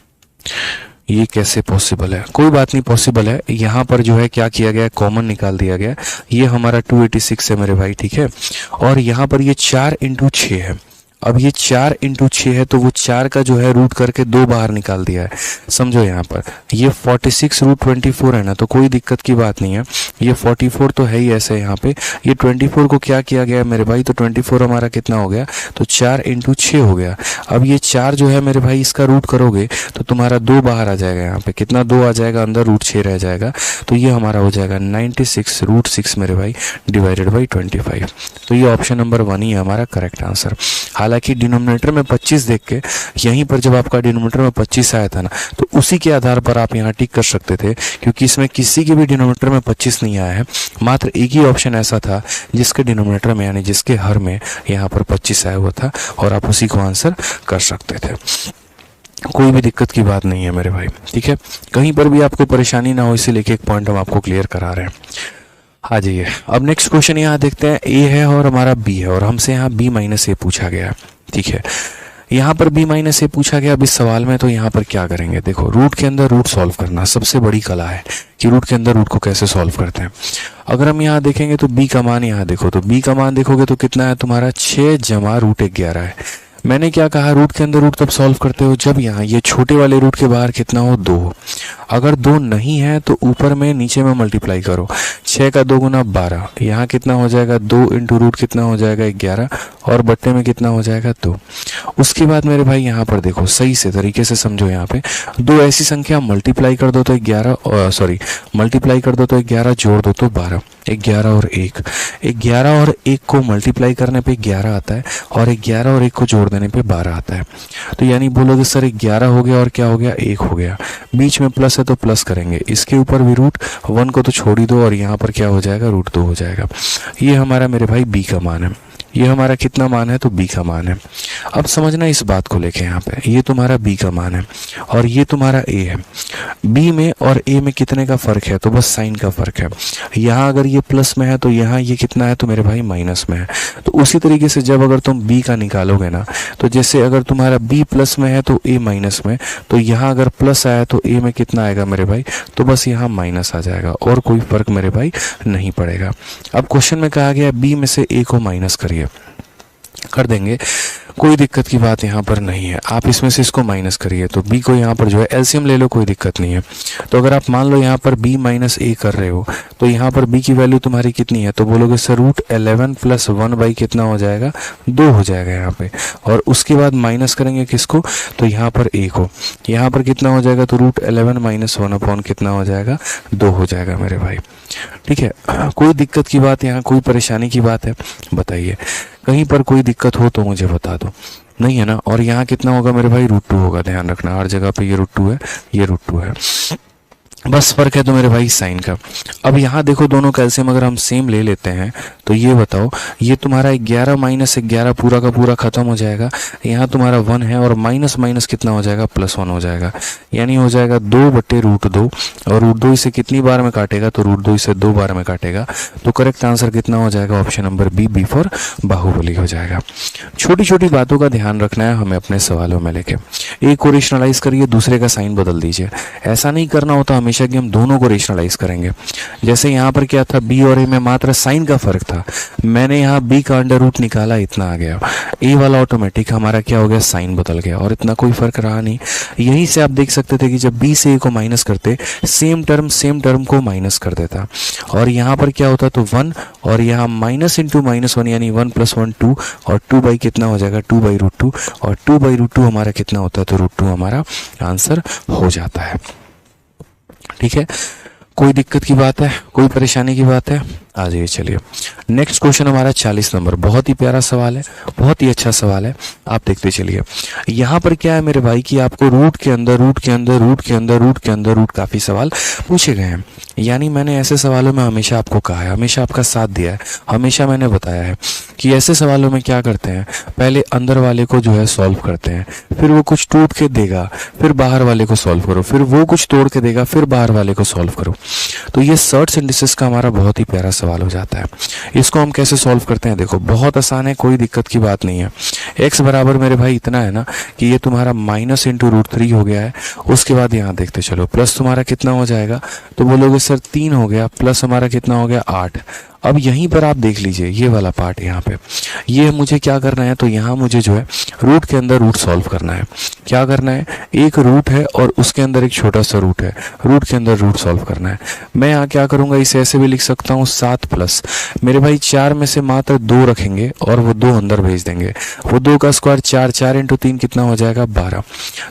ये कैसे पॉसिबल है? कोई बात नहीं, पॉसिबल है। यहाँ पर जो है क्या किया गया, कॉमन निकाल दिया गया। ये हमारा 286 है मेरे भाई। ठीक है, और यहाँ पर ये 4 इंटू 6 है। अब ये 4 इंटू 6 है तो वो 4 का जो है रूट करके 2 बाहर निकाल दिया है। समझो यहाँ पर ये 46 रूट 24 है ना, तो कोई दिक्कत की बात नहीं है। ये 44 तो है ही ऐसे यहाँ पे। ये 24 को क्या किया गया मेरे भाई, तो 24 हमारा कितना हो गया, तो 4 इंटू 6 हो गया। अब ये 4 जो है मेरे भाई इसका रूट करोगे तो तुम्हारा 2 बाहर आ जाएगा। यहाँ पे कितना 2 आ जाएगा, अंदर रूट 6 रह जाएगा। तो ये हमारा हो जाएगा 96 रूट 6 मेरे भाई डिवाइडेड बाई 25। तो ये ऑप्शन नंबर 1 ही है हमारा करेक्ट आंसर। हालांकि डिनोमिनेटर में 25 देख के यहीं पर जब आपका डिनोमिनेटर में 25 आया था ना, तो उसी के आधार पर आप यहाँ टिक कर सकते थे, क्योंकि इसमें किसी के भी डिनोमिनेटर में 25 नहीं आया है। मात्र एक ही ऑप्शन ऐसा था जिसके डिनोमिनेटर में यानी जिसके हर में यहाँ पर 25 आया हुआ था और आप उसी को आंसर कर सकते थे। कोई भी दिक्कत की बात नहीं है मेरे भाई। ठीक है, कहीं पर भी आपको परेशानी ना हो, इसीलिए एक पॉइंट हम आपको क्लियर करा रहे हैं। आ जाइए, अब नेक्स्ट क्वेश्चन यहाँ देखते हैं। ए है और हमारा बी है और हमसे यहाँ बी माइनस ए पूछा गया है। ठीक है, यहाँ पर बी माइनस ए पूछा गया। अब इस सवाल में तो यहाँ पर क्या करेंगे, देखो रूट के अंदर रूट सॉल्व करना सबसे बड़ी कला है कि रूट के अंदर रूट को कैसे सॉल्व करते हैं। अगर हम यहाँ देखेंगे तो बी का मान यहाँ देखो, तो बी का मान देखोगे तो कितना है तुम्हारा 6 जमा रूट 11 है। मैंने क्या कहा, रूट के अंदर रूट तब सॉल्व करते हो जब यहाँ ये छोटे वाले रूट के बाहर कितना हो 2। अगर 2 नहीं है तो ऊपर में नीचे में मल्टीप्लाई करो। 6 का 2 गुना 12, यहाँ कितना हो जाएगा 2 इंटू रूट कितना हो जाएगा 11 और बट्टे में कितना हो जाएगा 2। उसके बाद मेरे भाई यहाँ पर देखो, सही से तरीके से समझो। यहाँ पे 2 ऐसी संख्या मल्टीप्लाई कर दो तो 11 मल्टीप्लाई कर दो तो 11 जोड़ दो तो 12। 11 और 1, 11 और 1 को मल्टीप्लाई करने पे 11 आता है और 11 और 1 को जोड़ देने पे 12 आता है। तो यानी बोलोगे सर 11 हो गया और क्या हो गया 1 हो गया, बीच में प्लस है तो प्लस करेंगे, इसके ऊपर भी रूट 1 को तो छोड़ ही दो और यहाँ पर क्या हो जाएगा रूट 2 हो जाएगा। ये हमारा मेरे भाई बी का मान है। ये हमारा कितना मान है, तो बी का मान है। अब समझना इस बात को लेके, यहाँ पे ये तुम्हारा बी का मान है और ये तुम्हारा ए है। बी में और ए में कितने का फर्क है, तो बस साइन का फर्क है। यहाँ अगर ये प्लस में है तो यहाँ ये कितना है, तो मेरे भाई माइनस में है। तो उसी तरीके से जब अगर तुम बी का निकालोगे ना, तो जैसे अगर तुम्हारा बी प्लस में है तो ए माइनस में, तो यहाँ अगर प्लस आया तो ए में कितना आएगा मेरे भाई, तो बस यहाँ माइनस आ जाएगा और कोई फर्क मेरे भाई नहीं पड़ेगा। अब क्वेश्चन में कहा गया बी में से ए को माइनस करिए, कर देंगे, कोई दिक्कत की बात यहाँ पर नहीं है। आप इसमें से इसको माइनस करिए तो b को यहाँ पर जो है एलसीएम ले लो, कोई दिक्कत नहीं है। तो अगर आप मान लो यहाँ पर b माइनस ए कर रहे हो तो यहाँ पर b की वैल्यू तुम्हारी कितनी है, तो बोलोगे सर रूट 11 प्लस 1 बाई कितना हो जाएगा 2 हो जाएगा यहाँ पे। और उसके बाद माइनस करेंगे किसको, तो यहाँ पर a को। यहाँ पर कितना हो जाएगा, तो रूट 11 माइनस 1 अपॉन कितना हो जाएगा 2 हो जाएगा मेरे भाई। ठीक है, कोई दिक्कत की बात यहाँ, कोई परेशानी की बात है बताइए। कहीं पर कोई दिक्कत हो तो मुझे बता दो, नहीं है ना। और यहाँ कितना होगा मेरे भाई रूट 2 होगा, ध्यान रखना हर जगह पे ये रूट 2 है, ये रूट 2 है, बस फर्क है तो मेरे भाई साइन का। अब यहाँ देखो दोनों का एलसीएम अगर हम सेम ले लेते हैं तो ये बताओ, ये तुम्हारा 11 माइनस 11 पूरा का पूरा खत्म हो जाएगा। यहाँ तुम्हारा 1 है और माइनस माइनस कितना हो जाएगा प्लस 1 हो जाएगा, यानी हो जाएगा 2 बटे रूट 2। और रूट 2 इसे कितनी बार में काटेगा, तो रूट 2 इसे 2 बार में काटेगा। तो करेक्ट आंसर कितना हो जाएगा, option number B, B for Baahubali हो जाएगा। छोटी छोटी बातों का ध्यान रखना है हमें अपने सवालों में लेके। एक को रेशनलाइज करिए, दूसरे का साइन बदल दीजिए। ऐसा नहीं करना होता हमेशा कि हम दोनों को रेशनलाइज करेंगे। जैसे यहाँ पर क्या था, बी और ए में मात्र साइन का फर्क था, मैंने यहाँ बी का अंडर रूट निकाला, इतना आ गया। ए वाला ऑटोमेटिक हमारा क्या हो गया, साइन बदल गया और इतना कोई फर्क रहा नहीं। यहीं से आप देख सकते थे कि जब बी से ए को माइनस करते सेम टर्म को माइनस कर देता और यहाँ पर क्या होता तो 1 और यहाँ माइनस इंटू -1 यानी 1 + 1 2 और 2 बाई कितना हो जाएगा 2/√2 और 2/√2 हमारा कितना होता है तो √2 हमारा आंसर हो जाता है। ठीक है, कोई दिक्कत की बात है, कोई परेशानी की बात है? आ जाइए। चलिए नेक्स्ट क्वेश्चन हमारा 40 नंबर, बहुत ही प्यारा सवाल है, बहुत ही अच्छा सवाल है, आप देखते चलिए। यहाँ पर क्या है मेरे भाई कि आपको रूट के अंदर काफ़ी सवाल पूछे गए हैं। यानी मैंने ऐसे सवालों में हमेशा आपको कहा है, हमेशा आपका साथ दिया है, हमेशा मैंने बताया है कि ऐसे सवालों में क्या करते हैं, पहले अंदर वाले को जो है सॉल्व करते हैं, फिर वो कुछ टूट के देगा, फिर बाहर वाले को सॉल्व करो, फिर वो कुछ तोड़ के देगा, फिर बाहर वाले को सॉल्व करो। तो ये सर्ट्स एंड डिसेस का हमारा बहुत ही प्यारा सवाल हो जाता है। इसको हम कैसे सॉल्व करते हैं, देखो बहुत आसान है, कोई दिक्कत की बात नहीं है। x बराबर मेरे भाई इतना है ना कि ये तुम्हारा माइनस इंटू √3 हो गया है। उसके बाद यहाँ देखते चलो, प्लस तुम्हारा कितना हो जाएगा तो बोलोगे सर 3 हो गया, प्लस हमारा कितना हो गया 8। अब यहीं पर आप देख लीजिए ये वाला पार्ट, यहाँ पे ये मुझे क्या करना है तो यहाँ मुझे जो है रूट के अंदर रूट सॉल्व करना है। क्या करना है, एक रूट है और उसके अंदर एक छोटा सा रूट है, रूट के अंदर रूट सॉल्व करना है। मैं यहाँ क्या करूँगा, इसे ऐसे भी लिख सकता हूँ 7 प्लस मेरे भाई 4 में से मात्र 2 रखेंगे और वो 2 अंदर भेज देंगे, वो 2 का स्क्वायर 4, 4 इंटू 3 कितना हो जाएगा 12।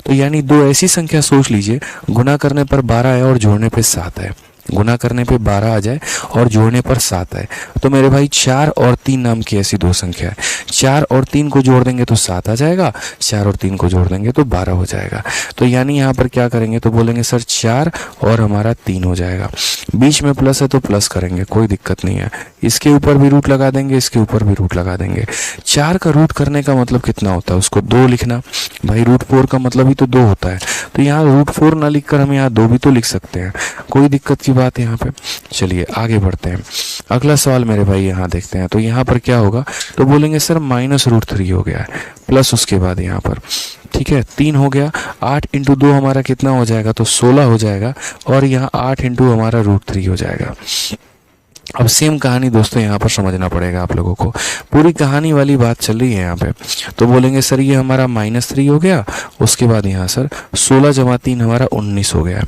तो यानी 2 ऐसी संख्या सोच लीजिए गुना करने पर 12 है और जोड़ने पे 7 है, गुना करने पे 12 आ जाए और जोड़ने पर 7 है। तो मेरे भाई 4 और 3 नाम की ऐसी 2 संख्या है, 4 और 3 को जोड़ देंगे तो 7 आ जाएगा, 4 और 3 को जोड़ देंगे तो 12 हो जाएगा। तो यानी यहाँ पर क्या करेंगे तो बोलेंगे सर 4 और हमारा 3 हो जाएगा, बीच में प्लस है तो प्लस करेंगे, कोई दिक्कत नहीं है। इसके ऊपर भी रूट लगा देंगे, इसके ऊपर भी रूट लगा देंगे। 4 का रूट करने का मतलब कितना होता है, उसको 2 लिखना। भाई √4 का मतलब ही तो 2 होता है, तो यहाँ √4 ना लिखकर हम यहाँ 2 भी तो लिख सकते हैं, कोई दिक्कत की बात है यहाँ पे। चलिए आगे बढ़ते हैं, अगला सवाल मेरे भाई यहाँ देखते हैं। तो यहाँ पर क्या होगा तो बोलेंगे सर -√3 हो गया है, प्लस उसके बाद यहाँ पर ठीक है 3 हो गया, 8 इंटू 2 हमारा कितना हो जाएगा तो 16 हो जाएगा और यहाँ 8 इंटू हमारा √3 हो जाएगा। अब सेम कहानी दोस्तों यहाँ पर समझना पड़ेगा आप लोगों को, पूरी कहानी वाली बात चल रही है यहाँ पे। तो बोलेंगे सर ये हमारा -3 हो गया, उसके बाद यहाँ सर 16 + 3 हमारा 19 हो गया।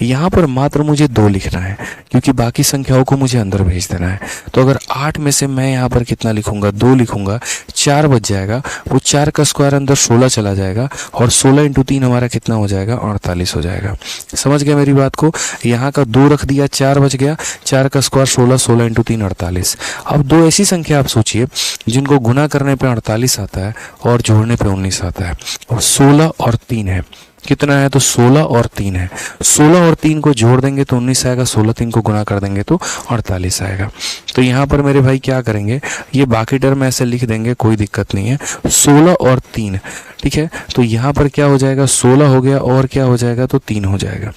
यहाँ पर मात्र मुझे 2 लिखना है क्योंकि बाकी संख्याओं को मुझे अंदर भेज देना है। तो अगर 8 में से मैं यहाँ पर कितना लिखूंगा 2 लिखूंगा, 4 बच जाएगा, वो 4 का स्क्वायर अंदर 16 चला जाएगा और 16 इंटू 3 हमारा कितना हो जाएगा 48 हो जाएगा। समझ गया मेरी बात को, यहाँ का 2 रख दिया, 4 बच गया, 4 का स्क्वायर 16 इंटू 3 48। अब 2 ऐसी संख्या आप सोचिए जिनको गुना करने पे 48 आता है और जोड़ने पे 19 आता है, और 16 और 3 है, कितना है तो 16 और 3 है, 16 और 3 को जोड़ देंगे तो 19 आएगा, 16 3 को गुना कर देंगे तो 48 आएगा। तो यहाँ पर मेरे भाई क्या करेंगे, ये बाकी टर्म ऐसे लिख देंगे, कोई दिक्कत नहीं है, 16 और 3 ठीक है। तो यहाँ पर क्या हो जाएगा 16 हो गया और क्या हो जाएगा तो 3 हो जाएगा।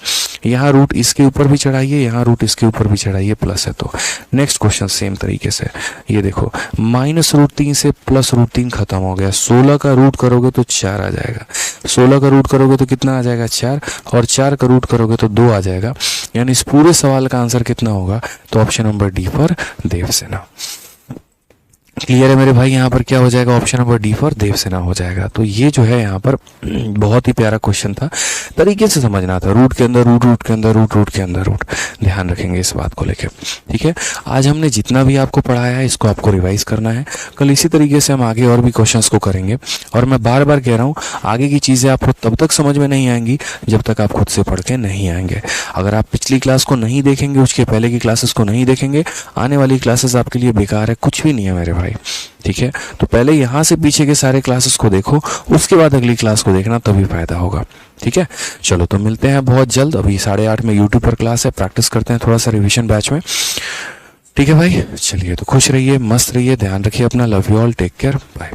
यहाँ रूट इसके ऊपर भी चढ़ाइए, यहाँ रूट इसके ऊपर भी चढ़ाइए, प्लस है। तो नेक्स्ट क्वेश्चन सेम तरीके से ये देखो, -√3 से +√3 खत्म हो गया, 16 का रूट करोगे तो 4 आ जाएगा, 16 का रूट करोगे तो कितना आ जाएगा 4, और 4 का रूट करोगे तो 2 आ जाएगा। यानी इस पूरे सवाल का आंसर कितना होगा तो option number D for Devasena. Clear है मेरे भाई, यहाँ पर क्या हो जाएगा option number D for Devasena हो जाएगा। तो ये जो है यहाँ पर बहुत ही प्यारा क्वेश्चन था, तरीके से समझना था, रूट के अंदर रूट, रूट के अंदर रूट, रूट के अंदर रूट, ध्यान रखेंगे इस बात को लेकर। ठीक है, आज हमने जितना भी आपको पढ़ाया है इसको आपको रिवाइज करना है, कल इसी तरीके से हम आगे और भी क्वेश्चंस को करेंगे। और मैं बार बार कह रहा हूँ आगे की चीज़ें आपको तब तक समझ में नहीं आएंगी जब तक आप खुद से पढ़ के नहीं आएंगे। अगर आप पिछली क्लास को नहीं देखेंगे, उसके पहले की क्लासेस को नहीं देखेंगे, आने वाली क्लासेस आपके लिए बेकार है, कुछ भी नहीं है मेरे भाई। ठीक है, तो पहले यहाँ से पीछे के सारे क्लासेस को देखो, उसके बाद अगली क्लास को देखना, तभी फायदा होगा। ठीक है, चलो तो मिलते हैं बहुत जल्द। अभी 8:30 में यूट्यूब पर क्लास है, प्रैक्टिस करते हैं थोड़ा सा रिवीजन बैच में। ठीक है भाई, चलिए तो खुश रहिए, मस्त रहिए, ध्यान रखिए अपना, love you all, take care, bye.